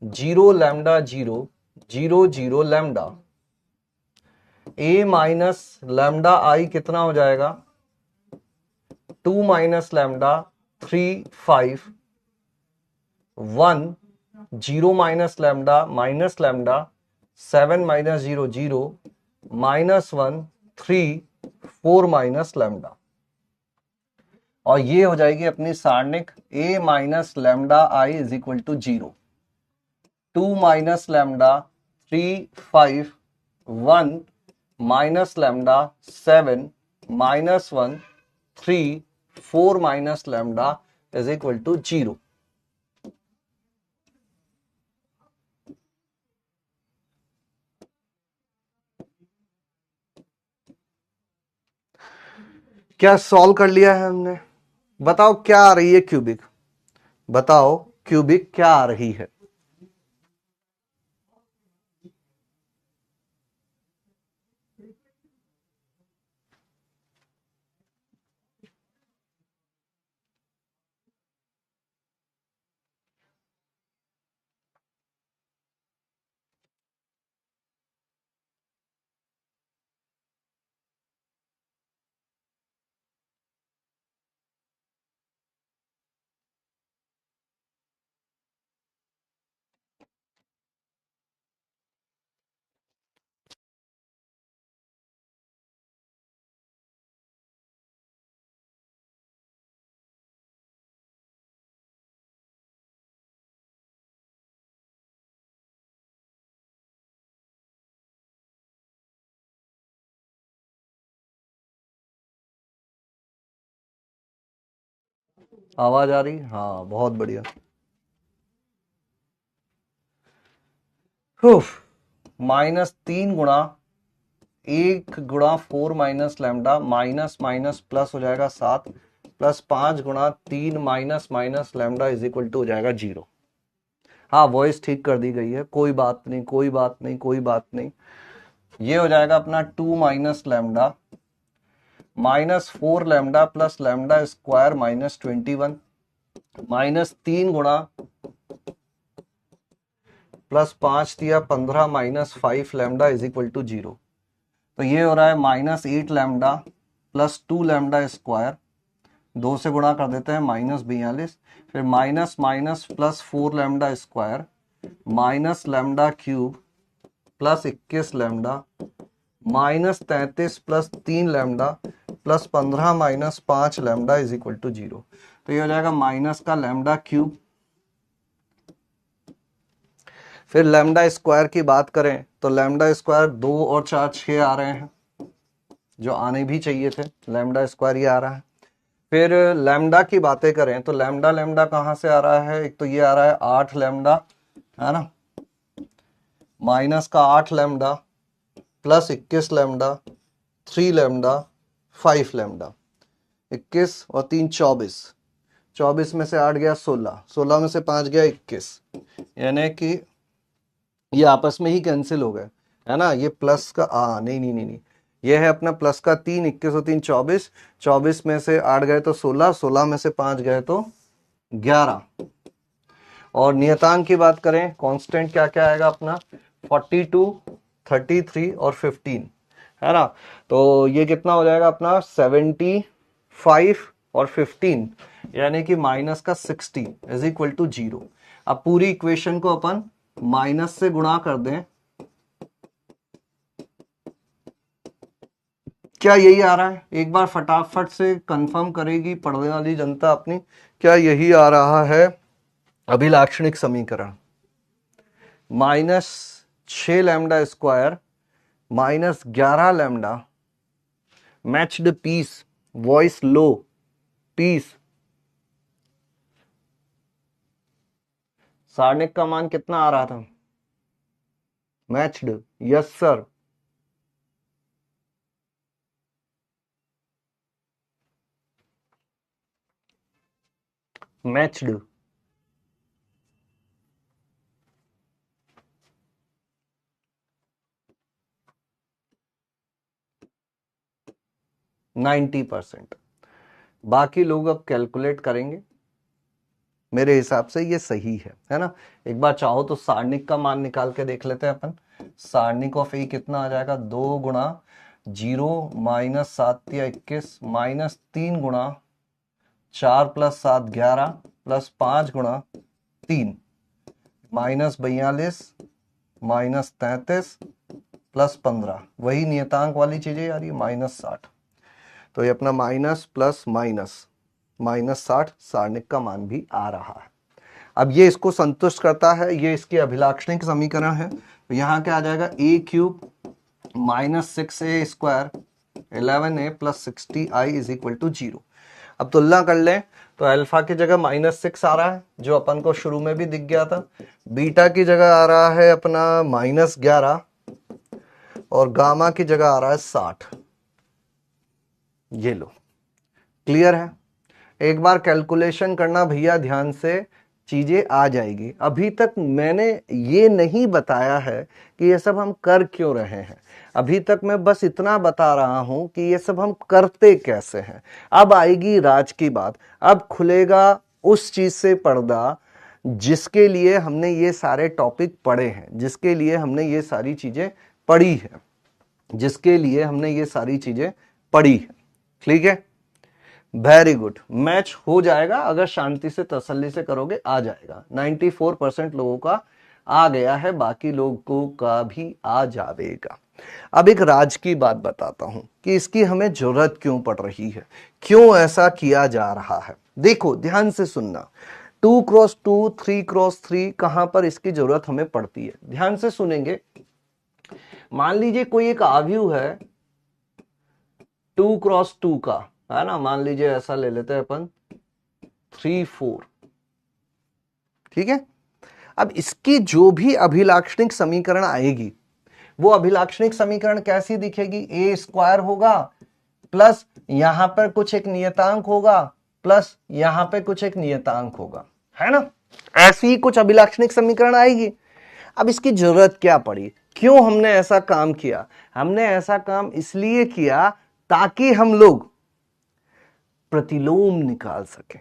0 lambda 0 0 0 lambda. A - lambda I कितना हो जाएगा? 2 - लैम्डा 3 5 1 0 - लैम्डा -लैम्डा 7 - 0 0 -1 3 4 - लैम्डा। और ये हो जाएगी अपनी सारणिक A - lambda I = 0, 2 - lambda 3 5 1 - lambda 7 -1 3 4 - lambda = 0। क्या सॉल्व कर लिया है हमने? बताओ क्या आ रही है क्यूबिक? बताओ क्यूबिक क्या आ रही है? आवाज आ रही? हाँ, बहुत बढ़िया। -3 गुणा 1 गुणा 4 minus lambda, minus minus plus हो जाएगा 7, प्लस 5 गुणा 3 minus minus lambda is equal to हो जाएगा 0। हाँ, वॉइस ठीक कर दी गई है, कोई बात नहीं, कोई बात नहीं, कोई बात नहीं। ये हो जाएगा अपना 2 minus lambda -4 lambda plus lambda square -21, -3 गुणा प्लस 5 दिया 15 -5 लैम्डा इज इक्वल टू 0। तो ये हो रहा है -8 लैम्डा प्लस 2 लैम्डा स्क्वायर, 2 से गुणा कर देते हैं -42, फिर minus minus plus 4 lambda square minus lambda cube plus 21 lambda -33 plus 3 lambda plus 15 -5 lambda is equal to 0। तो ये हो जाएगा माइनस का लैम्डा क्यूब। फिर लैम्डा स्क्वायर की बात करें तो लैम्डा स्क्वायर 2 और 4 6 आ रहे हैं, जो आने भी चाहिए थे, लैम्डा स्क्वायर ये आ रहा है। फिर लैम्डा की बातें करें तो लैम्डा लैम्डा कहां से आ रहा है? एक तो ये आ रहा है 8 लैम्डा, है ना, माइनस का 8 lambda plus 21 lambda 3 lambda 5 lambda, 21 और 3 24, 24 में से 8 गया 16, 16 में से 5 गया 21, यानी कि ये आपस में ही कैंसिल हो गए, है ना। ये प्लस का नहीं नहीं नहीं नहीं, ये है अपना प्लस का 3, 21 और 3 24, 24 में से 8 गए तो 16, 16 में से 5 गए तो 11। और नियतांक की बात करें, कांस्टेंट क्या क्या आएगा अपना? 42, 33 और 15, है ना। तो ये कितना हो जाएगा अपना? 75 और 15, यानी कि माइनस का 60 इज इक्वल टू 0। अब पूरी इक्वेशन को अपन माइनस से गुणा कर दें, क्या यही आ रहा है? एक बार फटाफट से कंफर्म करेगी पढ़ने वाली जनता अपनी, क्या यही आ रहा है अभिलाक्षणिक समीकरण? -6 lambda square -11 lambda, matched piece, voice low, piece, सारणिक का मान कितना आ रहा था? Matched, yes sir. मैच्ड, %90। बाकी लोग अब कैलकुलेट करेंगे, मेरे हिसाब से ये सही है ना। एक बार चाहो तो सारणिक का मान निकाल के देख लेते हैं अपन। सारणिक ऑफ ए कितना आ जाएगा? 2 गुणा 0 माइनस 7 या 21 -3 गुणा 4 प्लस 7 11 प्लस 5 गुणा 3 -42 -33 प्लस 15, वही नियतांक वाली चीजें आ रही है -60। तो ये अपना माइनस प्लस माइनस -60 सारणिक का मान भी आ रहा है। अब ये इसको संतुष्ट करता है, ये इसकी अभिलाक्षणिक समीकरण है। तो यहाँ क्या आ जाएगा? a³ -6a square 11a plus 60i is equal to 0। अब तुलना कर लें तो अल्फा की जगह -6 आ रहा है, जो अपन को शुरू में भी दिख गया था। बीटा की जगह आ रहा है अपना -11 और गामा की जगह आ रहा है 60। ये लो, क्लियर है। एक बार कैलकुलेशन करना भैया ध्यान से, चीजें आ जाएगी। अभी तक मैंने ये नहीं बताया है कि ये सब हम कर क्यों रहे हैं, अभी तक मैं बस इतना बता रहा हूं कि ये सब हम करते कैसे हैं। अब आएगी राज की बात, अब खुलेगा उस चीज से पर्दा जिसके लिए हमने ये सारे टॉपिक पढ़े हैं, जिसके लिए हमने ये सारी चीजें पढ़ी है, जिसके लिए हमने ये सारी चीजें पढ़ी है। ठीक है, वेरी गुड। मैच हो जाएगा, अगर शांति से तसल्ली से करोगे आ जाएगा। 94% लोगों का आ गया है, बाकी लोगों का भी आ जाएगा। अब एक राज की बात बताता हूं कि इसकी हमें जरूरत क्यों पड़ रही है, क्यों ऐसा किया जा रहा है। देखो ध्यान से सुनना, 2x2 3x3 कहां पर इसकी जरूरत हमें पड़ती है, ध्यान से सुनेंगे। मान लीजिए कोई एक आव्यूह है 2x2 का, है ना, मान लीजिए ऐसा ले लेते हैं अपन 3 4। ठीक है, अब इसकी जो भी अभिलाक्षणिक समीकरण आएगी वो अभिलाक्षणिक समीकरण कैसी दिखेगी? ए स्क्वायर होगा प्लस यहां पर कुछ एक नियतांक होगा प्लस यहां पे कुछ एक नियतांक होगा, है ना? ऐसी ही कुछ अभिलाक्षणिक समीकरण आएगी। अब इसकी जरूरत क्या पड़ी? क्यों हमने ऐसा काम किया? हमने ऐसा काम इसलिए किया ताकि हम लोग प्रतिलोम निकाल सकें।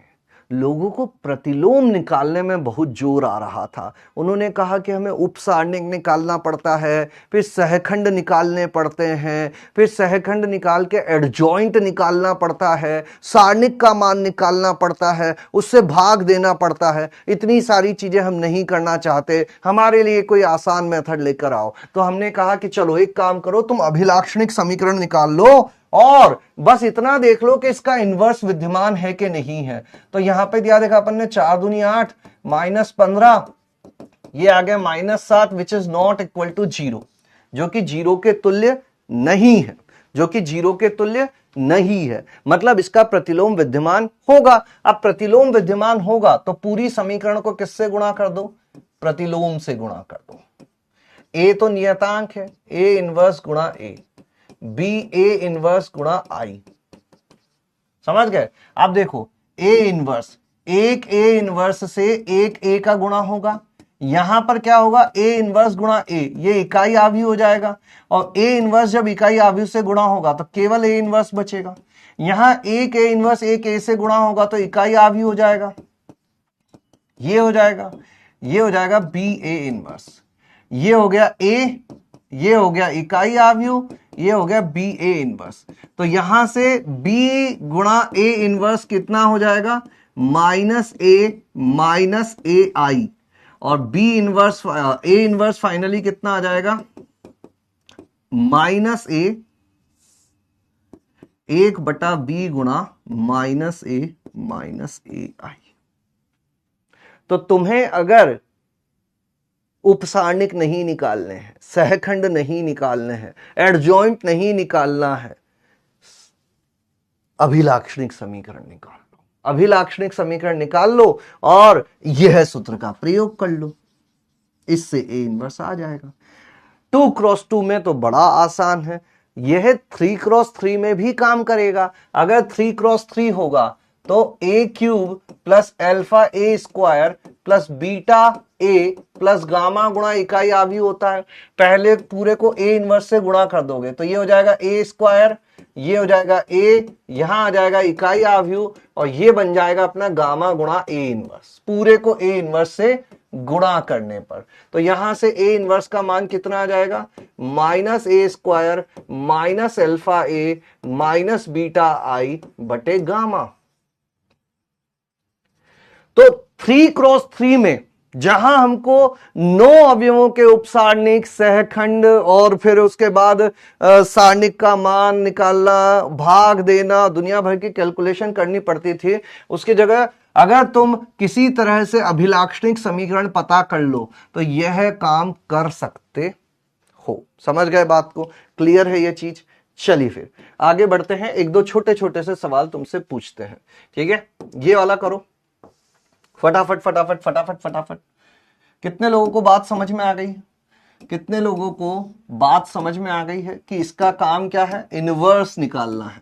लोगों को प्रतिलोम निकालने में बहुत जोर आ रहा था। उन्होंने कहा कि हमें उपसारणिक निकालना पड़ता है, फिर सहखंड निकालने पड़ते हैं, फिर सहखंड निकाल के एडजॉइंट निकालना पड़ता है, सारणिक का मान निकालना पड़ता है, उससे भाग देना पड़ता है। इतनी सारी चीजें हम नहीं करना चाहते, हमारे लिए कोई आसान मेथड लेकर आओ। तो हमने कहा कि चलो एक काम करो, तुम अभिलाक्षणिक समीकरण निकाल लो और बस इतना देख लो कि इसका इन्वर्स विद्यमान है कि नहीं है। तो यहां पे दिया देखा अपन ने 4 दूनी 8 -15, ये आ गया -7 which is not equal to 0, जो कि 0 के तुल्य नहीं है, जो कि 0 के तुल्य नहीं है। मतलब इसका प्रतिलोम विद्यमान होगा। अब प्रतिलोम विद्यमान होगा तो पूरी समीकरण को किससे गुणा कर दो? प्रतिलोम से गुणा कर दो। ए तो नियतांक है, ए इनवर्स गुणा ए, बी ए इनवर्स गुणा आई। समझ गए? आप देखो ए इनवर्स, एक ए इनवर्स से एक ए का गुणा होगा। यहां पर क्या होगा? ए इनवर्स गुणा ए, ये इकाई आव्यूह हो जाएगा। और ए इनवर्स जब इकाई आव्यूह से गुणा होगा तो केवल ए इनवर्स बचेगा। यहां एक ए इनवर्स एक ए से गुणा होगा तो इकाई आव्यूह हो जाएगा, ये हो जाएगा, ये हो जाएगा बी ए इनवर्स। ये हो गया ए, ये हो गया इकाई आव्यूह, ये हो गया बी ए इनवर्स। तो यहां से बी गुणा ए इनवर्स कितना हो जाएगा? Minus A I. और B inverse A inverse finally कितना आ जाएगा? माइनस ए 1/b गुणा माइनस ए आई। तो तुम्हें अगर उपसारणिक नहीं निकालने हैं, सहखंड नहीं निकालने हैं, एडजॉइंट नहीं निकालना है, अभिलाक्षणिक समीकरण निकाल लो। अभिलाक्षणिक समीकरण निकाल लो और यह सूत्र का प्रयोग कर लो, इससे ए इनवर्स आ जाएगा। 2x2 में तो बड़ा आसान है, यह 3x3 में भी काम करेगा। अगर 3x3 होगा तो a³ plus alpha A square plus beta A plus gamma गुणा इकाई आव्यूह होता है। पहले पूरे को ए इनवर्स से गुणा कर दोगे तो ये हो जाएगा ए स्क्वायर, ये हो जाएगा ए, यहां आ जाएगा इकाई आव्यूह और ये बन जाएगा अपना गामा गुणा ए इनवर्स, पूरे को ए इनवर्स से गुणा करने पर। तो यहां से ए इनवर्स का मान कितना आ जाएगा? माइनस ए स्क्वायर माइनस अल्फा ए माइनस बीटा आई बटे गामा। तो 3x3 में जहां हमको 9 अवयवों के उपसारणिक, सहखंड और फिर उसके बाद सारणिक का मान निकालना, भाग देना, दुनिया भर की कैलकुलेशन करनी पड़ती थी, उसकी जगह अगर तुम किसी तरह से अभिलाक्षणिक समीकरण पता कर लो तो यह काम कर सकते हो। समझ गए बात को? क्लियर है ये चीज? चलिए फिर आगे बढ़ते हैं, एक दो छोटे छोटे से सवाल तुमसे पूछते हैं। ठीक है, ये वाला करो फटाफट फटाफट फटाफट फटाफट। कितने लोगों को बात समझ में आ गई है? कितने लोगों को बात समझ में आ गई है कि इसका काम क्या है? इनवर्स निकालना है।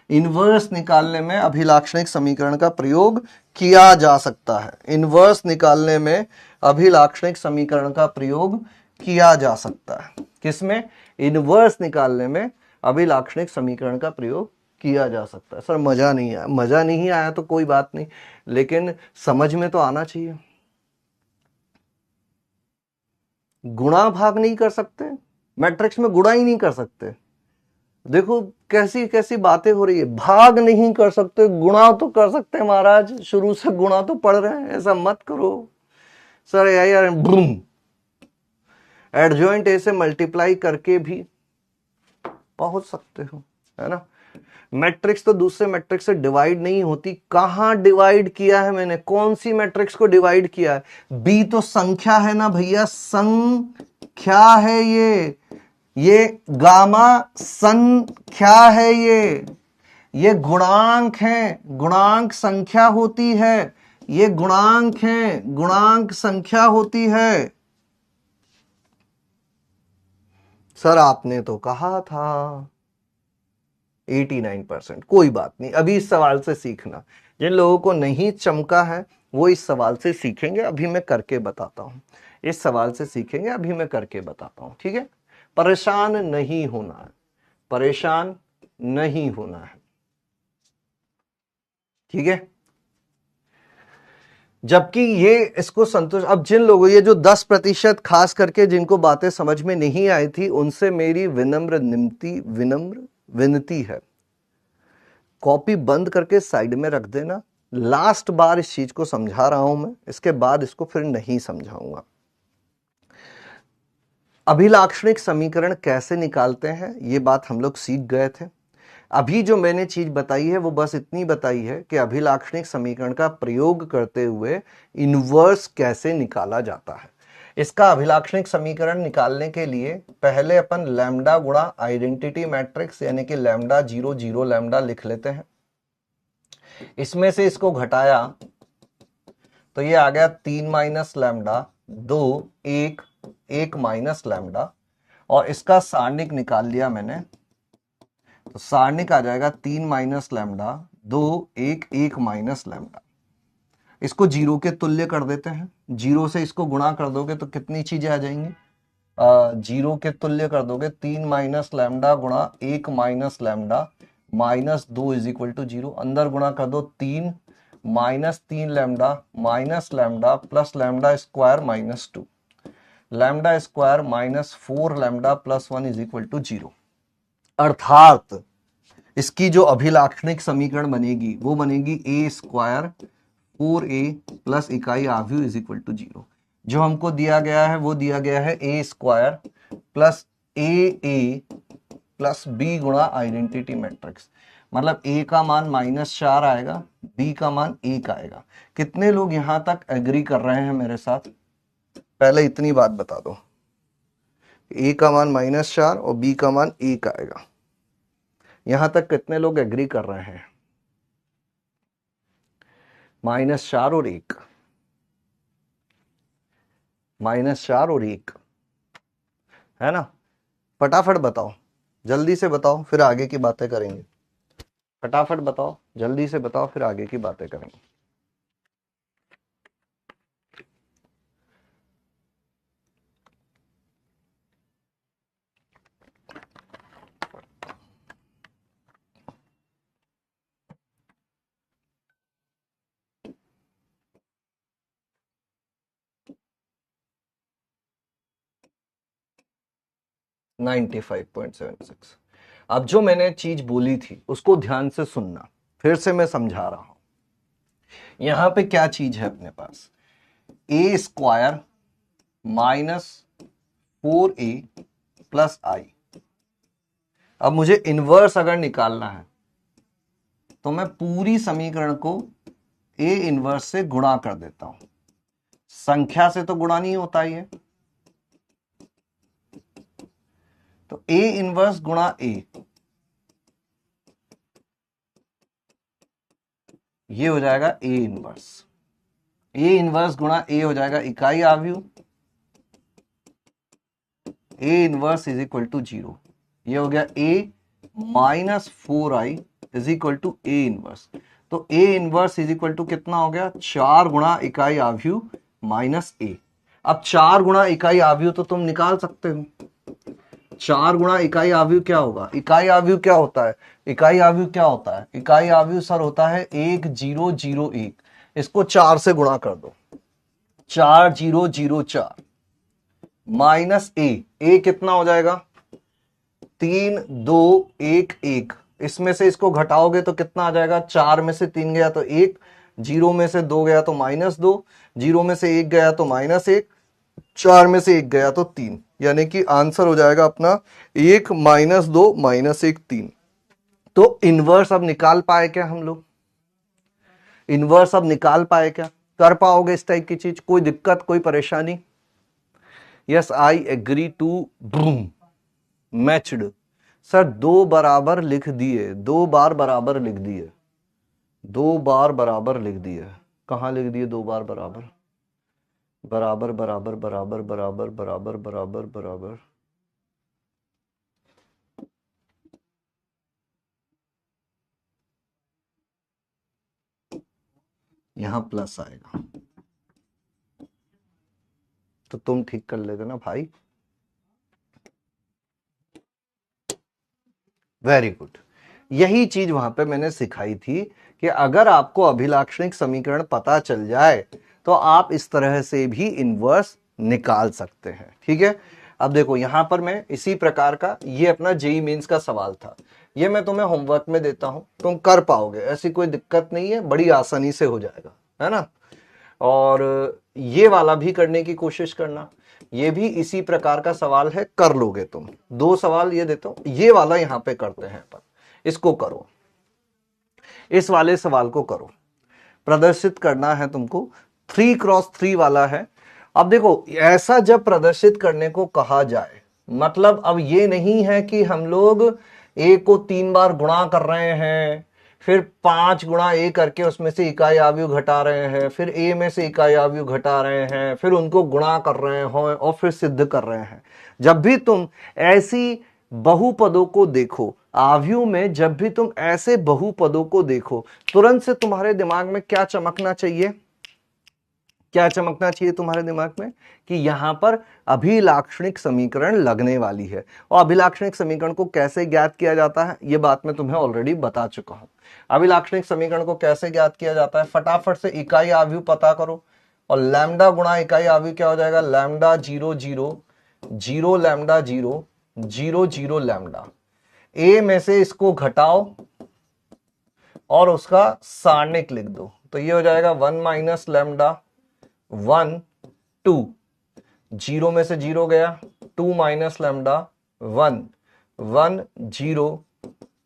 इनवर्स निकालने में अभिलाक्षणिक समीकरण का प्रयोग किया जा सकता है। इनवर्स निकालने में अभिलाक्षणिक समीकरण का प्रयोग किया जा सकता है। किसमें? इनवर्स निकालने में अभिलाक्षणिक समीकरण का प्रयोग किया जा सकता है। सर मजा नहीं आया, मजा नहीं आया तो कोई बात नहीं, लेकिन समझ में तो आना चाहिए। गुणा भाग नहीं कर सकते, मैट्रिक्स में गुणा ही नहीं कर सकते। देखो कैसी कैसी बातें हो रही है, भाग नहीं कर सकते, गुणा तो कर सकते हैं। महाराज शुरू से गुणा तो पढ़ रहे हैं, ऐसा मत करो सर। यार एडजॉइंट ए से मल्टीप्लाई करके भी पहुंच सकते हो, है ना। मैट्रिक्स तो दूसरे मैट्रिक्स से डिवाइड नहीं होती। कहां डिवाइड किया है मैंने? कौन सी मैट्रिक्स को डिवाइड किया है? बी तो संख्या है ना भैया, संख्या है ये गामा संख्या है, ये गुणांक है, गुणांक संख्या होती है। ये गुणांक हैं, गुणांक संख्या होती है। सर आपने तो कहा था 89%। कोई बात नहीं, अभी इस सवाल से सीखना। जिन लोगों को नहीं चमका है वो इस सवाल से सीखेंगे, अभी मैं करके बताता हूं। इस सवाल से सीखेंगे, अभी मैं करके बताता हूं, ठीक है। परेशान नहीं होना है, परेशान नहीं होना है, ठीक है। जबकि ये इसको संतुष्ट, अब जिन लोगों, ये जो 10% खास करके जिनको बातें समझ में नहीं आई थी, उनसे मेरी विनम्र विनती है, कॉपी बंद करके साइड में रख देना। लास्ट बार इस चीज को समझा रहा हूं मैं, इसके बाद इसको फिर नहीं समझाऊंगा। अभिलाक्षणिक समीकरण कैसे निकालते हैं ये बात हम लोग सीख गए थे। अभी जो मैंने चीज बताई है वो बस इतनी बताई है कि अभिलाक्षणिक समीकरण का प्रयोग करते हुए इनवर्स कैसे निकाला जाता है। इसका अभिलाक्षणिक समीकरण निकालने के लिए पहले अपन लैम्डा गुणा आइडेंटिटी मैट्रिक्स यानी कि लैम्डा 0 0 लैम्डा लिख लेते हैं। इसमें से इसको घटाया तो ये आ गया 3 माइनस लैम्डा 2 1 1 माइनस लैम्डा, और इसका सारणिक निकाल लिया मैंने, तो सारणिक आ जाएगा 3 माइनस लैम्डा 2 1 1 माइनस लैम्डा। इसको जीरो के तुल्य कर देते हैं, जीरो से इसको गुणा कर दोगे तो कितनी चीजें आ जाएंगी, जीरो के तुल्य कर दोगे 3 माइनस लैम्डा गुणा 1 minus lambda minus 2 is equal to 0। अंदर गुणा कर दो 3 minus 3 lambda minus lambda plus lambda square minus 2, lambda square minus 4 lambda plus 1 is equal to 0। अर्थात इसकी जो अभिलाक्षणिक समीकरण बनेगी वो बनेगी ए स्क्वायर 4a प्लस इकाई आव्यूह इज इक्वल टू 0। जो हमको दिया गया है वो दिया गया है ए स्क्वायर प्लस ए प्लस बी गुणा आइडेंटिटी मैट्रिक्स, मतलब ए का मान -4 आएगा, बी का मान 1 आएगा। कितने लोग यहां तक एग्री कर रहे हैं मेरे साथ? पहले इतनी बात बता दो, ए का मान -4 और बी का मान 1 आएगा। यहां तक कितने लोग एग्री कर रहे हैं? -4 और 1, -4 और 1 है ना। फटाफट बताओ, जल्दी से बताओ, फिर आगे की बातें करेंगे। फटाफट बताओ, जल्दी से बताओ, फिर आगे की बातें करेंगे। (95.76). अब जो मैंने चीज बोली थी उसको ध्यान से सुनना, फिर से मैं समझा रहा हूं। यहां पे क्या चीज है अपने पास, ए स्क्वायर -4a प्लस आई। अब मुझे इनवर्स अगर निकालना है तो मैं पूरी समीकरण को ए इनवर्स से गुणा कर देता हूं। संख्या से तो गुणा नहीं होता ही है, तो ए इनवर्स गुणा ए, ये हो जाएगा ए इनवर्स। ए इनवर्स गुणा ए हो जाएगा इकाई आव्यूह, A inverse is equal to 0। ये हो गया A -4i is equal to A inverse. तो A inverse is equal to कितना हो गया, 4 गुणा इकाई आव्यूह माइनस ए। अब 4 गुणा इकाई आव्यूह तो तुम निकाल सकते हो, 4 गुणा इकाई आव्यूह क्या होगा, इकाई आव्यूह क्या होता है, इकाई आव्यूह क्या होता है, इकाई आव्यूह सर होता है 1001। इसको 4 से गुणा कर दो, 4004 माइनस ए कितना हो जाएगा, 3 2 1 1। इसमें से इसको घटाओगे तो कितना आ जाएगा, 4 में से 3 गया तो 1, 0 में से 2 गया तो -2, 0 में से 1 गया तो -1, 4 में से 1 गया तो 3, यानी कि आंसर हो जाएगा अपना 1 -2 -1 3। तो इनवर्स अब निकाल पाए क्या हम लोग, इनवर्स अब निकाल पाए क्या, कर पाओगे इस टाइप की चीज, कोई दिक्कत कोई परेशानी? Yes I agree to boom matched. Sir 2 बराबर लिख दिए, 2 बार बराबर लिख दिए, 2 बार बराबर लिख दिए। कहाँ लिख दिए 2 बार बराबर, बराबर बराबर बराबर बराबर बराबर बराबर बराबर, यहां प्लस आएगा तो तुम ठीक कर लेते ना भाई। Very good. यही चीज वहां पे मैंने सिखाई थी कि अगर आपको अभिलाक्षणिक समीकरण पता चल जाए तो आप इस तरह से भी इनवर्स निकाल सकते हैं। ठीक है, अब देखो यहां पर मैं इसी प्रकार का, ये अपना जेई मेंस का सवाल था, ये मैं तुम्हें होमवर्क में देता हूं, तुम कर पाओगे, ऐसी कोई दिक्कत नहीं है, बड़ी आसानी से हो जाएगा, है ना। और ये वाला भी करने की कोशिश करना, ये भी इसी प्रकार का सवाल है, कर लोगे तुम। 2 सवाल ये देता हूं, ये वाला यहां पे करते हैं अपन, इसको करो, इस वाले सवाल को करो, प्रदर्शित करना है तुमको, 3x3 वाला है। अब देखो ऐसा जब प्रदर्शित करने को कहा जाए, मतलब अब ये नहीं है कि हम लोग a को 3 बार गुणा कर रहे हैं, फिर 5 गुणा a करके उसमें से इकाई आव्यूह घटा रहे हैं, फिर a में से इकाई आव्यूह घटा रहे हैं, फिर उनको गुणा कर रहे हो और फिर सिद्ध कर रहे हैं। जब भी तुम ऐसी बहुपदों को देखो, आव्यूह में जब भी तुम ऐसे बहुपदों को देखो, तुरंत से तुम्हारे दिमाग में क्या चमकना चाहिए, क्या चमकना चाहिए तुम्हारे दिमाग में कि यहां पर अभिलाक्षणिक समीकरण लगने वाली है। और अभिलाक्षणिक समीकरण को कैसे ज्ञात किया जाता है, यह बात मैं तुम्हें ऑलरेडी बता चुका हूं। अभिलाक्षणिक समीकरण को कैसे ज्ञात किया जाता है, फटाफट से इकाई आव्यूह पता करो, और लैम्डा गुणा इकाई आव्यूह क्या हो जाएगा, लैम्डा 0 0 0 लैम्डा 0 0 0 लैम्डा। ए में से इसको घटाओ और उसका सारणिक लिख दो, तो ये हो जाएगा 1 माइनस लैम्डा 1 2, 0 में से 0 गया, 2 माइनस लैम्डा 1 1 0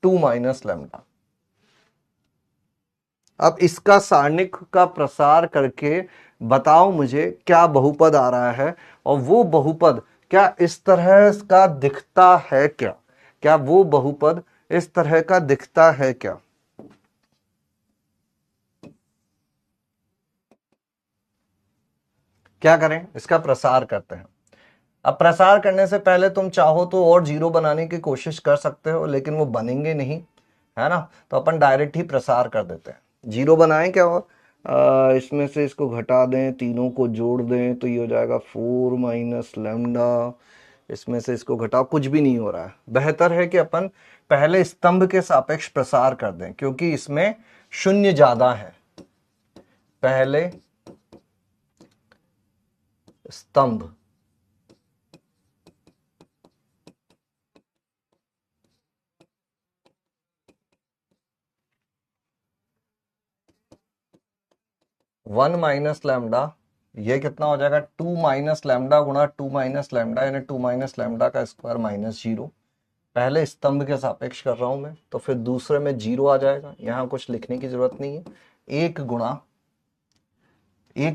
2 माइनस लैम्डा। अब इसका सारणिक का प्रसार करके बताओ मुझे क्या बहुपद आ रहा है, और वो बहुपद क्या इस तरह का दिखता है क्या, क्या वो बहुपद इस तरह का दिखता है क्या। क्या करें, इसका प्रसार करते हैं। अब प्रसार करने से पहले तुम चाहो तो और 0 बनाने की कोशिश कर सकते हो, लेकिन वो बनेंगे नहीं, है ना, तो अपन डायरेक्ट ही प्रसार कर देते हैं। 0 बनाएं क्या हो, इसमें से इसको घटा दें, तीनों को जोड़ दें, तो ये हो जाएगा 4 माइनस लैम्डा, इसमें से इसको घटाओ, कुछ भी नहीं हो रहा है। बेहतर है कि अपन पहले स्तंभ के सापेक्ष प्रसार कर दें, क्योंकि इसमें शून्य ज्यादा है। पहले स्तंभ, वन माइनस लैम्डा, ये कितना हो जाएगा, 2 माइनस लैम्डा गुणा 2 माइनस लैम्डा, यानी 2 माइनस लैम्डा का स्क्वायर माइनस 0। पहले स्तंभ के सापेक्ष कर रहा हूं मैं, तो फिर दूसरे में 0 आ जाएगा, यहां कुछ लिखने की जरूरत नहीं है। 1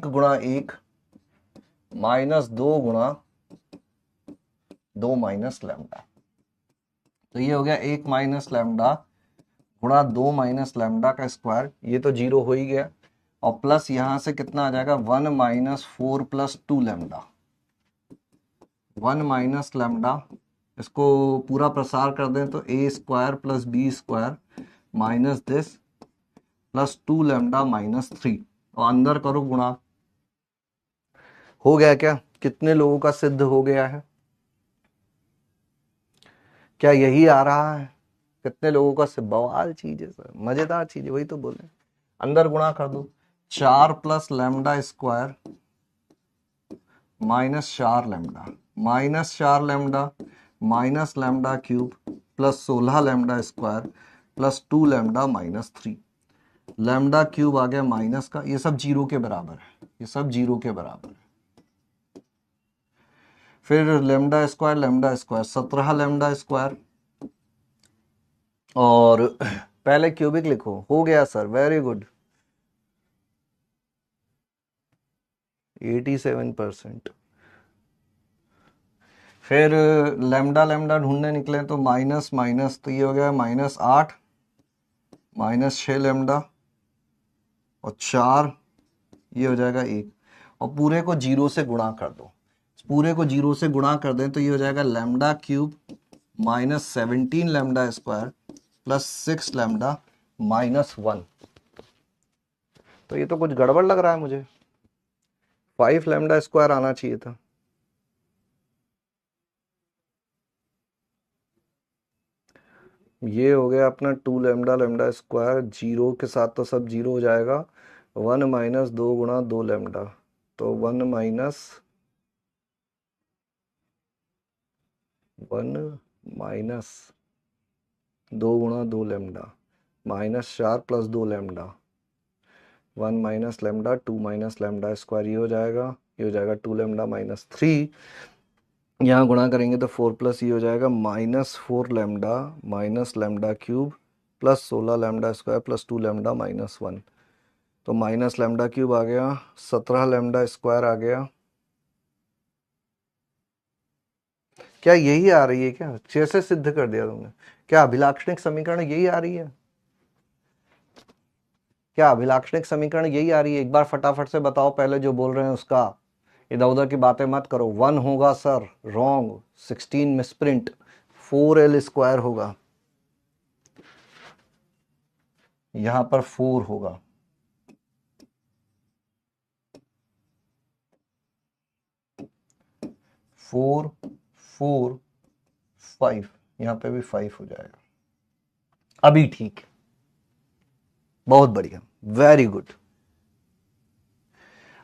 गुणा 1 माइनस 2 गुणा 2 माइनस लैम्डा, तो ये हो गया 1 माइनस लैम्डा गुणा 2 माइनस लैम्डा का स्क्वायर, ये तो 0 हो ही गया, और प्लस यहां से कितना आ जाएगा 1 minus 4 plus 2 lambda, 1 minus lambda, इसको पूरा प्रसार कर दें तो a square plus B square minus this plus 2 lambda minus 3, और अंदर करो गुणा। हो गया क्या, कितने लोगों का सिद्ध हो गया है, क्या यही आ रहा है, कितने लोगों का सिद्ध, बवाल चीज है सर, मजेदार चीज है, वही तो बोले। अंदर गुणा कर दो, 4 plus lambda square minus 4 lambda minus 4 lambda minus lambda cube plus 16 lambda square plus 2 lambda minus 3, lambda cube आ गया माइनस का, ये सब 0 के बराबर है, ये सब 0 के बराबर है। फिर लैम्डा स्क्वायर 17 लैम्डा स्क्वायर, और पहले क्यूबिक लिखो, हो गया सर, वेरी गुड, 87%। फिर लैम्डा लैम्डा ढूंढने निकले तो माइनस माइनस, तो ये हो गया माइनस 8 माइनस 6 लैम्डा और 4 ये हो जाएगा 1, और पूरे को 0 से गुणा कर दो, पूरे को 0 से गुणा कर दें तो ये हो जाएगा lambda cube minus 17 lambda square plus 6 lambda minus 1। तो ये तो कुछ गड़बड़ लग रहा है मुझे, 5 लैम्डा स्क्वायर आना चाहिए था। ये हो गया अपना 2 लैम्डा लैम्डा स्क्वायर, 0 के साथ तो सब 0 हो जाएगा, 1 माइनस 2 गुणा 2 लैम्डा, तो 1 माइनस 2 गुणा 2 lambda minus 4 plus 2 lambda, 1 minus lambda 2 minus lambda square, ये हो जाएगा, ये हो जाएगा 2 लैम्डा माइनस 3, यहाँ गुणा करेंगे तो 4 प्लस ये हो जाएगा minus 4 lambda minus lambda cube plus 16 lambda square plus 2 lambda minus 1, तो माइनस लैम्डा क्यूब आ गया, 17 लैम्डा स्क्वायर आ गया। क्या यही आ रही है क्या? कैसे सिद्ध कर दिया तुमने? क्या अभिलाक्षणिक समीकरण यही आ रही है? क्या अभिलाक्षणिक समीकरण यही आ रही है? एक बार फटाफट से बताओ, पहले जो बोल रहे हैं उसका, इधर उधर की बातें मत करो। 1 होगा sir, wrong, 16 misprint, 4l square होगा, यहां पर 4 होगा। फोर 4 5, यहां पे भी 5 हो जाएगा। अभी ठीक, बहुत बढ़िया, वेरी गुड।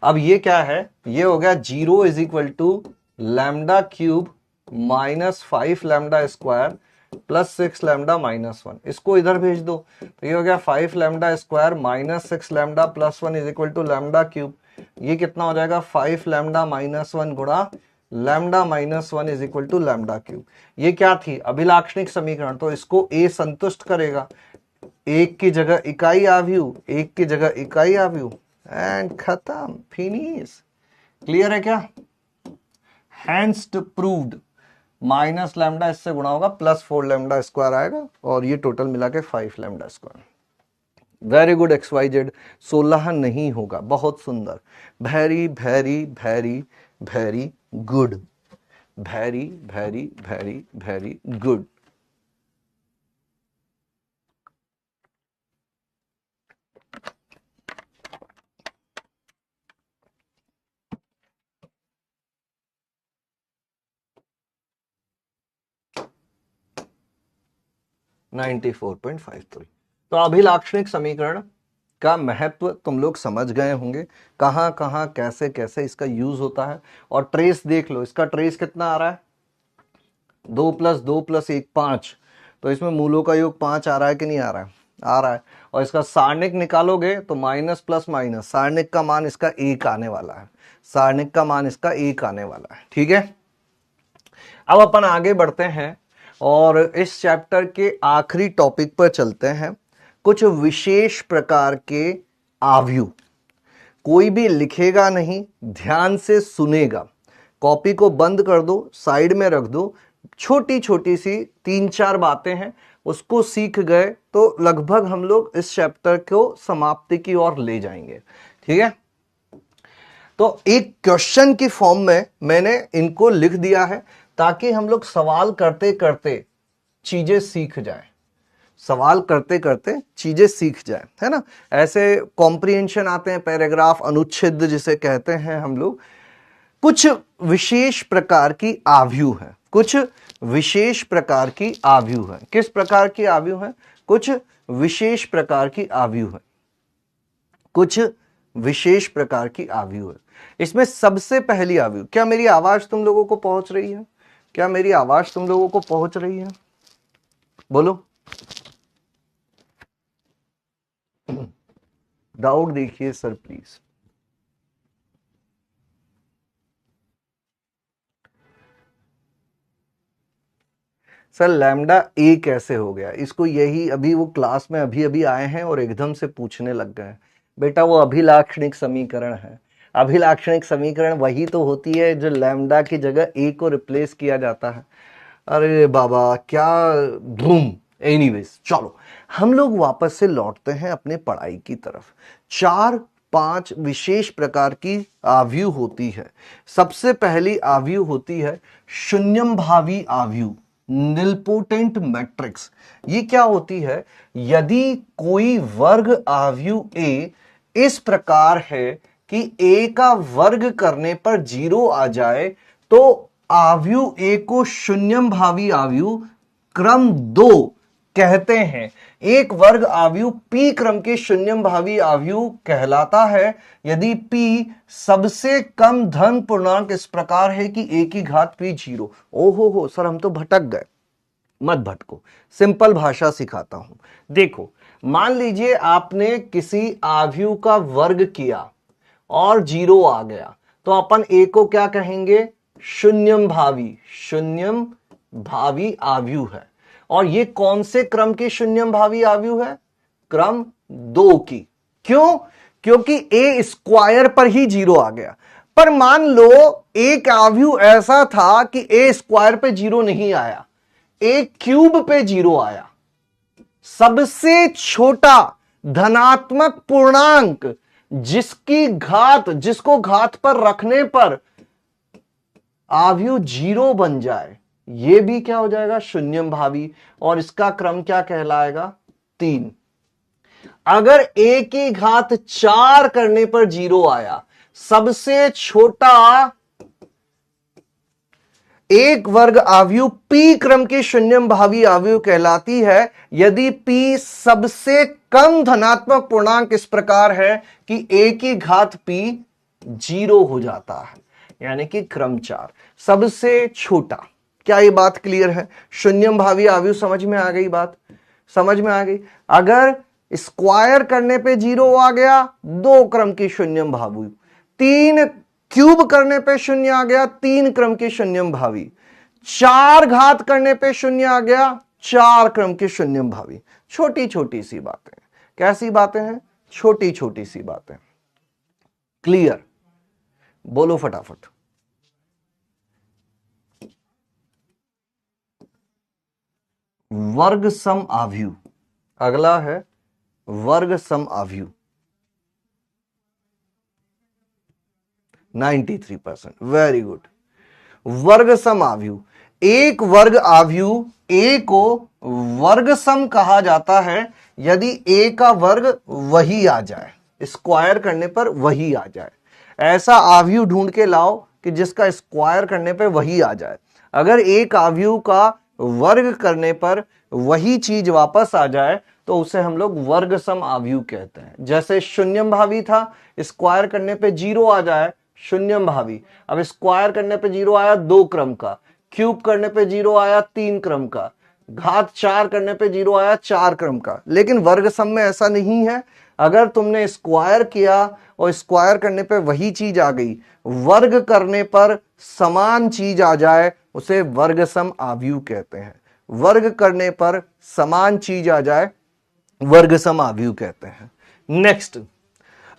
अब ये क्या है? ये हो गया 0 is equal to lambda cube minus 5 lambda square plus 6 lambda minus 1, इसको इधर भेज दो, तो ये हो गया 5 lambda square minus 6 lambda plus 1 is equal to lambda cube. ये कितना हो जाएगा? 5 लैम्डा माइनस 1 गुणा lambda minus 1 is equal to lambda cube. ये क्या थी? अभिलाक्षणिक समीकरण, तो इसको ए संतुष्ट करेगा। एक की जगह इकाई आव्यूह, एक की जगह इकाई आव्यूह, एंड खत्म, फिनिश। क्लियर है क्या? Hence proved. माइनस लैम्डा इससे गुणा होगा, प्लस 4 लैम्डा स्क्वायर आएगा, और ये टोटल मिला के 5 lambda square. Very good XYZ, 16 नहीं होगा, बहुत सुंदर, very very very very good, very very very very good. तो अभिलाक्षणिक समीकरण का महत्व तुम लोग समझ गए होंगे, कहां कहां कैसे कैसे इसका यूज होता है। और ट्रेस देख लो, इसका ट्रेस कितना आ रहा है? 2 प्लस 2 प्लस 1 5, तो इसमें मूलों का योग 5 आ रहा है कि नहीं आ रहा है? आ रहा है। और इसका सारणिक निकालोगे तो माइनस प्लस माइनस, सारणिक का मान इसका 1 आने वाला है, सारणिक का मान इसका 1 आने वाला है। ठीक है, अब अपन आगे बढ़ते हैं और इस चैप्टर के आखिरी टॉपिक पर चलते हैं, कुछ विशेष प्रकार के आव्यूह। कोई भी लिखेगा नहीं, ध्यान से सुनेगा। कॉपी को बंद कर दो, साइड में रख दो, छोटी छोटी सी 3-4 बातें हैं, उसको सीख गए तो लगभग हम लोग इस चैप्टर को समाप्ति की ओर ले जाएंगे। ठीक है, तो एक क्वेश्चन की फॉर्म में मैंने इनको लिख दिया है ताकि हम लोग सवाल करते करते चीजें सीख जाएं, सवाल करते करते चीजें सीख जाएं, है ना। ऐसे कॉम्प्रिहेंशन आते हैं, पैराग्राफ, अनुच्छेद जिसे कहते हैं हम लोग। कुछ विशेष प्रकार की आव्यूह है, कुछ विशेष प्रकार की आव्यूह है। किस प्रकार की आव्यूह है? कुछ विशेष प्रकार की आव्यूह है, कुछ विशेष प्रकार की आव्यूह है। इसमें सबसे पहली आव्यूह, क्या मेरी आवाज तुम लोगों को पहुंच रही है? क्या मेरी आवाज तुम लोगों को पहुंच रही है? बोलो, डाउट देखिए सर प्लीज। सर लैम्डा ए कैसे हो गया? इसको यही अभी वो क्लास में अभी अभी आए हैं और एकदम से पूछने लग गए। बेटा वो अभिलाक्षणिक समीकरण है। अभिलाक्षणिक समीकरण वही तो होती है जो लैम्डा की जगह ए को रिप्लेस किया जाता है। अरे बाबा क्या धूम। एनीवेज चलो हम लोग वापस से लौटते हैं अपने पढ़ाई की तरफ। 4 5 विशेष प्रकार की आव्यूह होती है। सबसे पहली आव्यूह होती है शून्यम भावी आव्यूह, निलपोटेंट मैट्रिक्स। ये क्या होती है? यदि कोई वर्ग आव्यूह ए इस प्रकार है कि ए का वर्ग करने पर 0 आ जाए तो आव्यूह ए को शून्यम भावी आव्यूह क्रम 2 कहते हैं। एक वर्ग आव्यूह पी क्रम के शून्यम भावी आव्यूह कहलाता है यदि पी सबसे कम धन पूर्णांक इस प्रकार है कि ए की घात पी 0। ओहो हो सर, हम तो भटक गए। मत भटको, सिंपल भाषा सिखाता हूं। देखो, मान लीजिए आपने किसी आव्यूह का वर्ग किया और 0 आ गया, तो अपन ए को क्या कहेंगे? शून्यम भावी आव्यूह है। और ये कौन से क्रम के शून्यम भावी आव्यूह है? क्रम 2 की। क्यों? क्योंकि ए स्क्वायर पर ही 0 आ गया। पर मान लो एक आव्यूह ऐसा था कि ए स्क्वायर पे 0 नहीं आया, ए क्यूब पे 0 आया। सबसे छोटा धनात्मक पूर्णांक जिसको घात पर रखने पर आव्यूह 0 बन जाए, ये भी क्या हो जाएगा? शून्यम भावी। और इसका क्रम क्या कहलाएगा? 3। अगर ए की घात 4 करने पर 0 आया, सबसे छोटा एक वर्ग आव्यूह पी क्रम के शून्यम भावी आव्यूह कहलाती है यदि पी सबसे कम धनात्मक पूर्णांक इस प्रकार है कि ए की घात पी 0 हो जाता है, यानी कि क्रम 4 सबसे छोटा। क्या ये बात क्लियर है? शून्यम भावी आव्यूह समझ में आ गई? बात समझ में आ गई। अगर स्क्वायर करने पे 0 आ गया, 2 क्रम की शून्यम भावी। 3 क्यूब करने पे 0 आ गया, 3 क्रम की शून्यम भावी। 4 घात करने पे 0 आ गया, 4 क्रम की शून्यम भावी। छोटी छोटी सी बातें। कैसी बातें हैं? छोटी छोटी सी बातें। क्लियर? बोलो फटाफट। वर्ग सम आव्यूह, अगला है वर्ग सम आव्यूह। 93%, वेरी गुड। वर्ग सम आव्यूह, एक वर्ग आव्यूह ए को वर्ग सम कहा जाता है यदि ए का वर्ग वही आ जाए, स्क्वायर करने पर वही आ जाए। ऐसा आव्यूह ढूंढ के लाओ कि जिसका स्क्वायर करने पर वही आ जाए। अगर एक आव्यूह का वर्ग करने पर वही चीज वापस आ जाए तो उसे हम लोग वर्ग सम आव्यूह कहते हैं। जैसे शून्यम भावी था, स्क्वायर करने पे 0 आ जाए, शून्यम भावी। अब स्क्वायर करने पे 0 आया 2 क्रम का, क्यूब करने पे 0 आया 3 क्रम का, घात 4 करने पे 0 आया 4 क्रम का। लेकिन वर्ग सम में ऐसा नहीं है। अगर तुमने स्क्वायर किया और स्क्वायर करने पे वही चीज आ गई, वर्ग करने पर समान चीज आ जाए, उसे वर्ग सम आव्यूह कहते हैं। वर्ग करने पर समान चीज आ जाए, वर्ग सम आव्यूह कहते हैं। नेक्स्ट,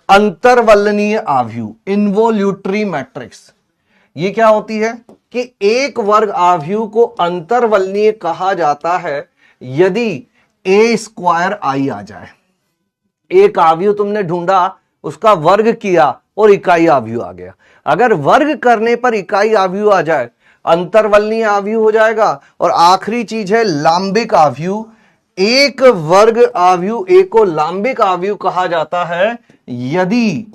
अंतरवलनीय आव्यूह, इन्वोल्यूटरी मैट्रिक्स। ये क्या होती है कि एक वर्ग आव्यूह को अंतरवलनीय कहा जाता है यदि ए स्क्वायर आई आ जाए। एक आव्यूह तुमने ढूंढा, उसका वर्ग किया और इकाई आव्यूह आ गया। अगर वर्ग करने पर इकाई आव्यूह आ जाए, अंतरवलनीय आव्यूह हो जाएगा। और आखिरी चीज है लांबिक आव्यूह। एक वर्ग आव्यूह ए को लांबिक आव्यूह कहा जाता है यदि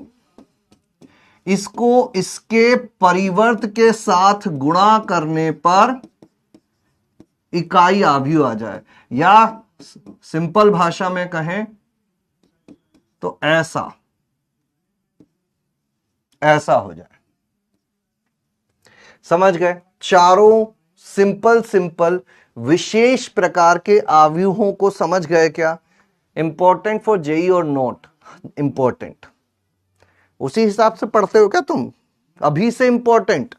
इसको इसके परिवर्त के साथ गुणा करने पर इकाई आव्यूह आ जाए, या सिंपल भाषा में कहें तो ऐसा हो जाए। समझ गए? चारों सिंपल विशेष प्रकार के आव्यूहों को समझ गए क्या? इंपॉर्टेंट फॉर जेई और नॉट इंपॉर्टेंट? उसी हिसाब से पढ़ते हो क्या तुम? अभी से इंपॉर्टेंट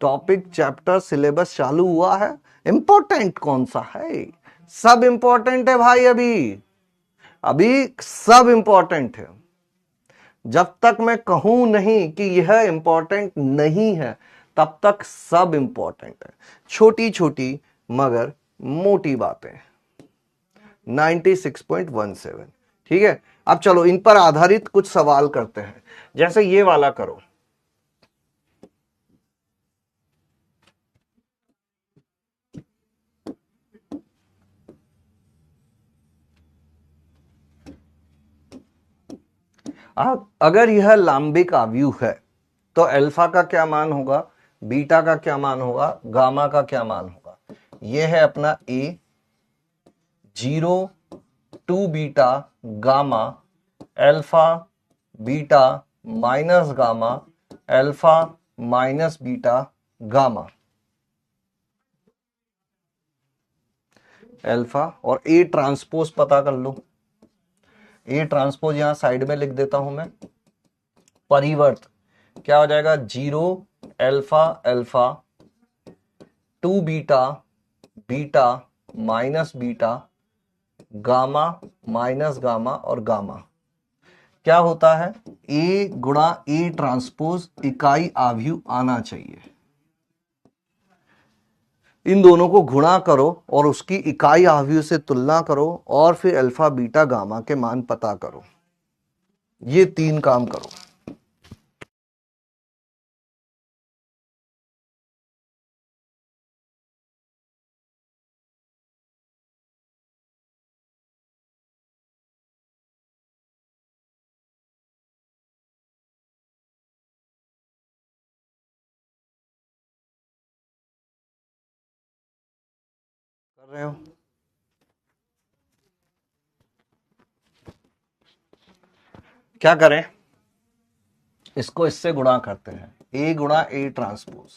टॉपिक, चैप्टर, सिलेबस चालू हुआ है। इंपॉर्टेंट कौन सा है? सब इंपॉर्टेंट है भाई। अभी सब इंपॉर्टेंट है। जब तक मैं कहूं नहीं कि यह इंपॉर्टेंट नहीं है, तब तक सब इंपॉर्टेंट है। छोटी छोटी मगर मोटी बातें। 96.17 ठीक है, अब चलो इन पर आधारित कुछ सवाल करते हैं। जैसे ये वाला करो, अगर यह लांबिक आव्यूह है तो अल्फा का क्या मान होगा, बीटा का क्या मान होगा, गामा का क्या मान होगा। यह है अपना ए, 0 2 beta gamma alpha beta minus gamma alpha minus beta gamma alpha. और ए ट्रांसपोज पता कर लो, ए ट्रांसपोज यहां साइड में लिख देता हूं मैं। परिवर्त क्या हो जाएगा, 0 alpha alpha 2 beta beta minus beta gamma minus gamma और गामा। क्या होता है, ए गुणा ए ट्रांसपोज इकाई आव्यूह आना चाहिए। इन दोनों को गुणा करो और उसकी इकाई आव्यूह से तुलना करो और फिर अल्फा बीटा गामा के मान पता करो। ये 3 काम करो। कर रहे हो, क्या करें, इसको इससे गुणा करते हैं, ए गुणा ए ट्रांसपोज।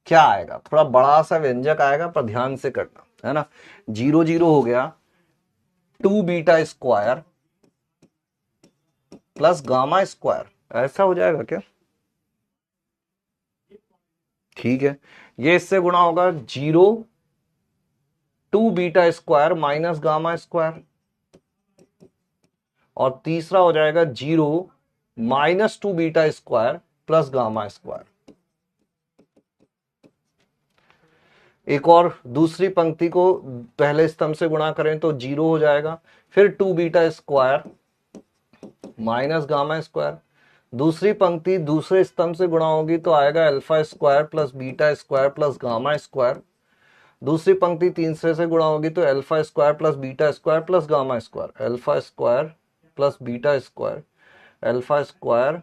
क्या आएगा, थोड़ा बड़ा सा व्यंजक आएगा पर ध्यान से करना है ना। 0 0 हो गया, 2 beta square plus gamma square, ऐसा हो जाएगा क्या, ठीक है। ये इससे गुणा होगा 0 2 beta square minus gamma square, और तीसरा हो जाएगा 0 minus 2 beta square plus gamma square. एक और दूसरी पंक्ति को पहले स्तंभ से गुणा करें तो 0 हो जाएगा, फिर 2 beta square minus gamma square. दूसरी पंक्ति दूसरे स्तंभ से गुणा होगी तो आएगा alpha square plus beta square plus gamma square. दूसरी पंक्ति तीसरे से गुणा होगी तो alpha square plus beta square plus gamma square, alpha square plus beta square alpha square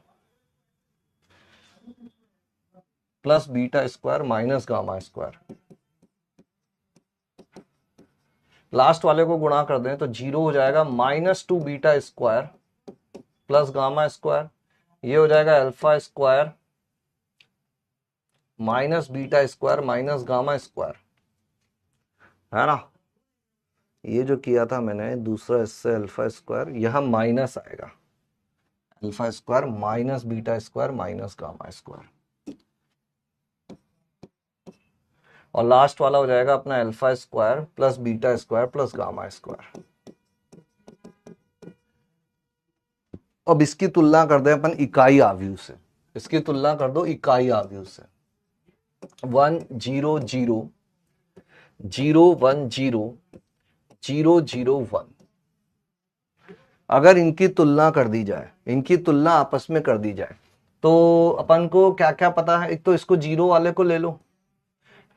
plus beta square minus gamma square. Last वाले को गुणा कर दें तो 0 हो जाएगा minus 2 beta square plus gamma square. ये हो जाएगा alpha square minus beta square minus gamma square, है ना। ये जो किया था मैंने दूसरा, इससे अल्फा स्क्वायर यहां माइनस आएगा, alpha square minus beta square minus gamma square, और लास्ट वाला हो जाएगा अपना alpha square plus beta square plus gamma square. अब इसकी तुलना कर दें अपन इकाई आव्यूह से, इसकी तुलना कर दो इकाई आव्यूह से। 1 0 0 0 1 0 0 0 1। अगर इनकी तुलना कर दी जाए, इनकी तुलना आपस में कर दी जाए तो अपन को क्या क्या पता है। एक तो इसको 0 वाले को ले लो,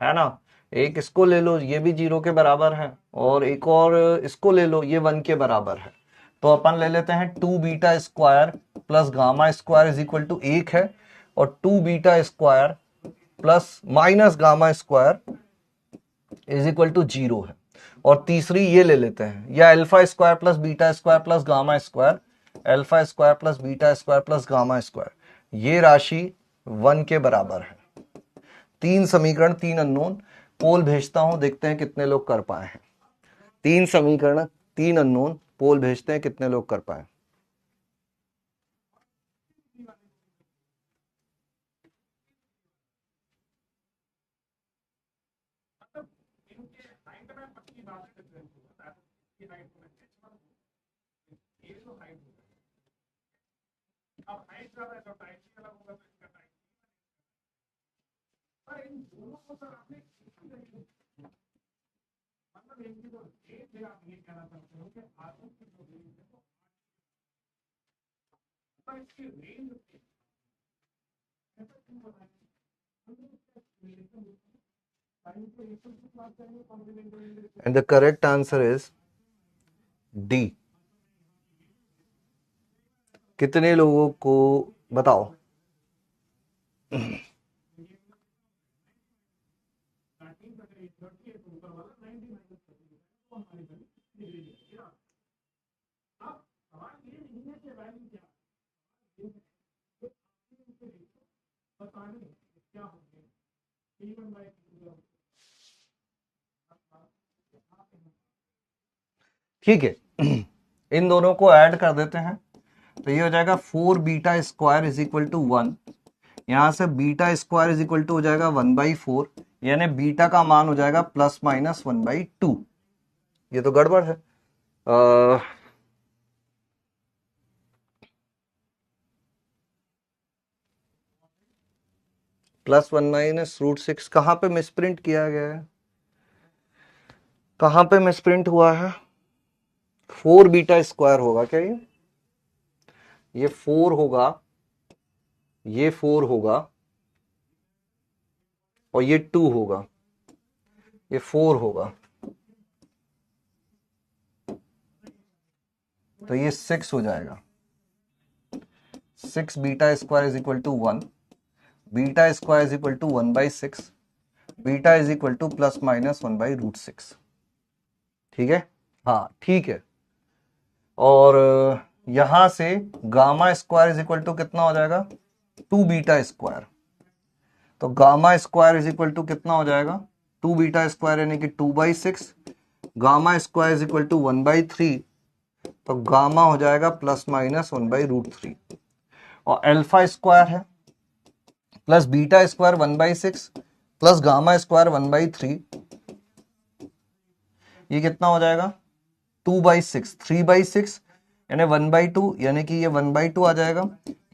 है ना, एक इसको ले लो, ये भी 0 के बराबर है, और एक और इसको ले लो, ये 1 के बराबर है। तो अपन ले लेते हैं 2 beta square plus gamma square is equal to 1 है, और 2 beta square plus minus gamma square is equal to 0 है। और तीसरी ये ले लेते हैं, या alpha square plus beta square plus gamma square, alpha square plus beta square plus gamma square, ये राशि 1 के बराबर है। 3 समीकरण 3 अननोन, पोल भेजता हूं, देखते हैं कितने लोग कर पाए हैं। 3 समीकरण 3 अननोन, पोल भेजते हैं कितने लोग कर पाए। And the correct answer is D. कितने लोगों को बताओ? ठीक है, इन दोनों को ऐड कर देते हैं तो ये हो जाएगा 4 beta square is equal to 1। यहां से beta square is equal to हो जाएगा 1/4, यानी बीटा का मान हो जाएगा ±1/2। ये तो गड़बड़ है। +1 - √6 कहां पे मिसप्रिंट किया गया है? कहां पे मिसप्रिंट हुआ है? 4 बीटा स्क्वायर होगा क्या? ये 4 होगा, ये 4 होगा और ये 2 होगा, ये 4 होगा, तो ये 6 हो जाएगा। 6 beta square is equal to 1, beta square is equal to 1/6, beta is equal to ±1/√6। ठीक है, हाँ ठीक है। और यहां से gamma square is equal to कितना हो जाएगा? 2 बीटा स्क्वायर। तो gamma square is equal to कितना हो जाएगा? 2 बीटा स्क्वायर यानी कि 2/6, gamma square is equal to 1/3, तो गामा हो जाएगा ±1/√3। और अल्फा स्क्वायर है plus beta square 1/6 plus gamma square 1/3, ये कितना हो जाएगा? 2/6, 3/6 यानी 1/2, यानी कि ये 1/2 आ जाएगा।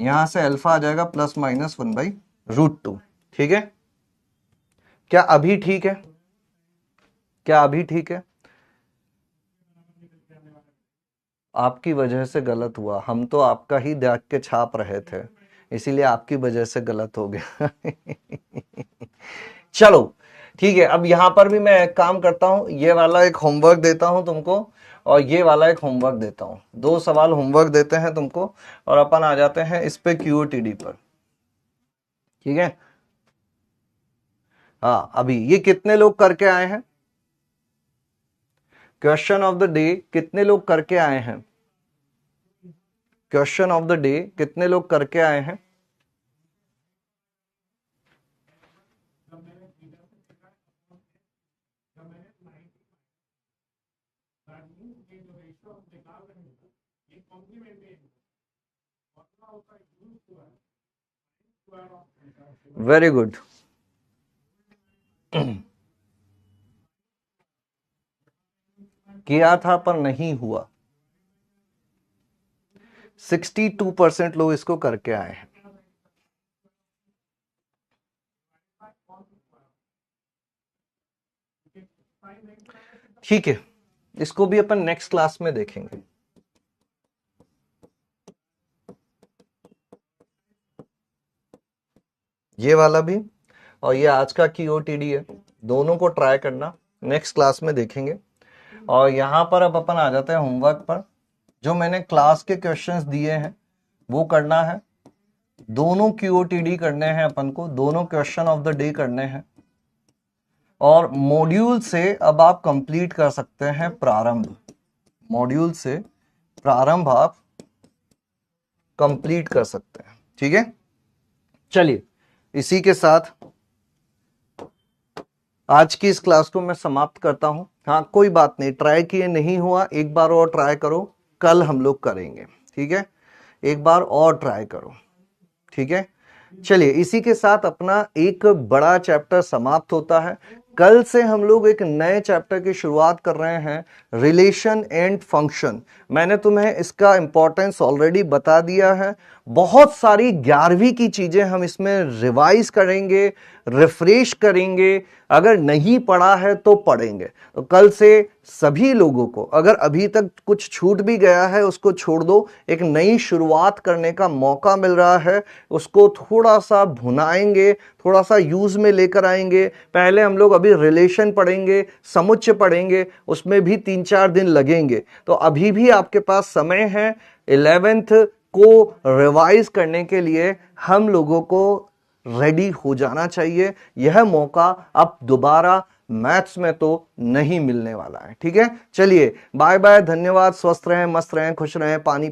यहां से अल्फा आ जाएगा ±1/√2। ठीक है, क्या अभी ठीक है? क्या अभी ठीक है? आपकी वजह से गलत हुआ, हम तो आपका ही देख के छाप रहे थे, इसीलिए आपकी वजह से गलत हो गया। चलो ठीक है, अब यहां पर भी मैं एक काम करता हूं, ये वाला एक होमवर्क देता हूं तुमको और ये वाला एक होमवर्क देता हूं। 2 सवाल होमवर्क देते हैं तुमको और अपन आ जाते हैं इस पे QOTD पर। ठीक है, हाँ अभी ये कितने लोग करके आए हैं? क्वेश्चन ऑफ द डे कितने लोग करके आए हैं? क्वेश्चन ऑफ द डे कितने लोग करके आए हैं? Very good. किया था पर नहीं हुआ। 62% लोग इसको करके आए हैं। ठीक है, इसको भी अपन नेक्स्ट क्लास में देखेंगे। ये वाला भी और ये आज का QOTD है, दोनों को ट्राई करना, नेक्स्ट क्लास में देखेंगे। और यहां पर अब अपन आ जाते हैं होमवर्क पर। जो मैंने क्लास के क्वेश्चंस दिए हैं वो करना है, दोनों QOTD करने हैं अपन को, दोनों क्वेश्चन ऑफ द डे करने हैं। और मॉड्यूल से अब आप कंप्लीट कर सकते हैं प्रारंभ, मॉड्यूल से प्रारंभ आप कंप्लीट कर सकते हैं। ठीक है, चलिए इसी के साथ आज की इस क्लास को मैं समाप्त करता हूं। हाँ कोई बात नहीं, ट्राई किए नहीं हुआ, एक बार और ट्राई करो, कल हम लोग करेंगे। ठीक है, एक बार और ट्राई करो। ठीक है, चलिए इसी के साथ अपना एक बड़ा चैप्टर समाप्त होता है। कल से हम लोग एक नए चैप्टर की शुरुआत कर रहे हैं, रिलेशन एंड फंक्शन। मैंने तुम्हें इसका इंपॉर्टेंस ऑलरेडी बता दिया है बहुत सारी 11वीं की चीजें हम इसमें रिवाइज करेंगे, रिफ्रेश करेंगे। अगर नहीं पढ़ा है तो पढ़ेंगे। तो कल से सभी लोगों को, अगर अभी तक कुछ छूट भी गया है उसको छोड़ दो, एक नई शुरुआत करने का मौका मिल रहा है, उसको थोड़ा सा भुनाएंगे, थोड़ा सा यूज में लेकर आएंगे। पहले हम लोग अभी रिलेशन पढ़ेंगे, समुच्चय पढ़ेंगे, उसमें भी 3-4 दिन लगेंगे। तो अभी भी आपके पास समय है। 11th को रिवाइज करने के लिए हम लोगों को रेडी हो जाना चाहिए। यह मौका अब दोबारा मैथ्स में तो नहीं मिलने वाला है। ठीक है, चलिए बाय बाय, धन्यवाद, स्वस्थ रहें, मस्त रहें, खुश रहें, पानी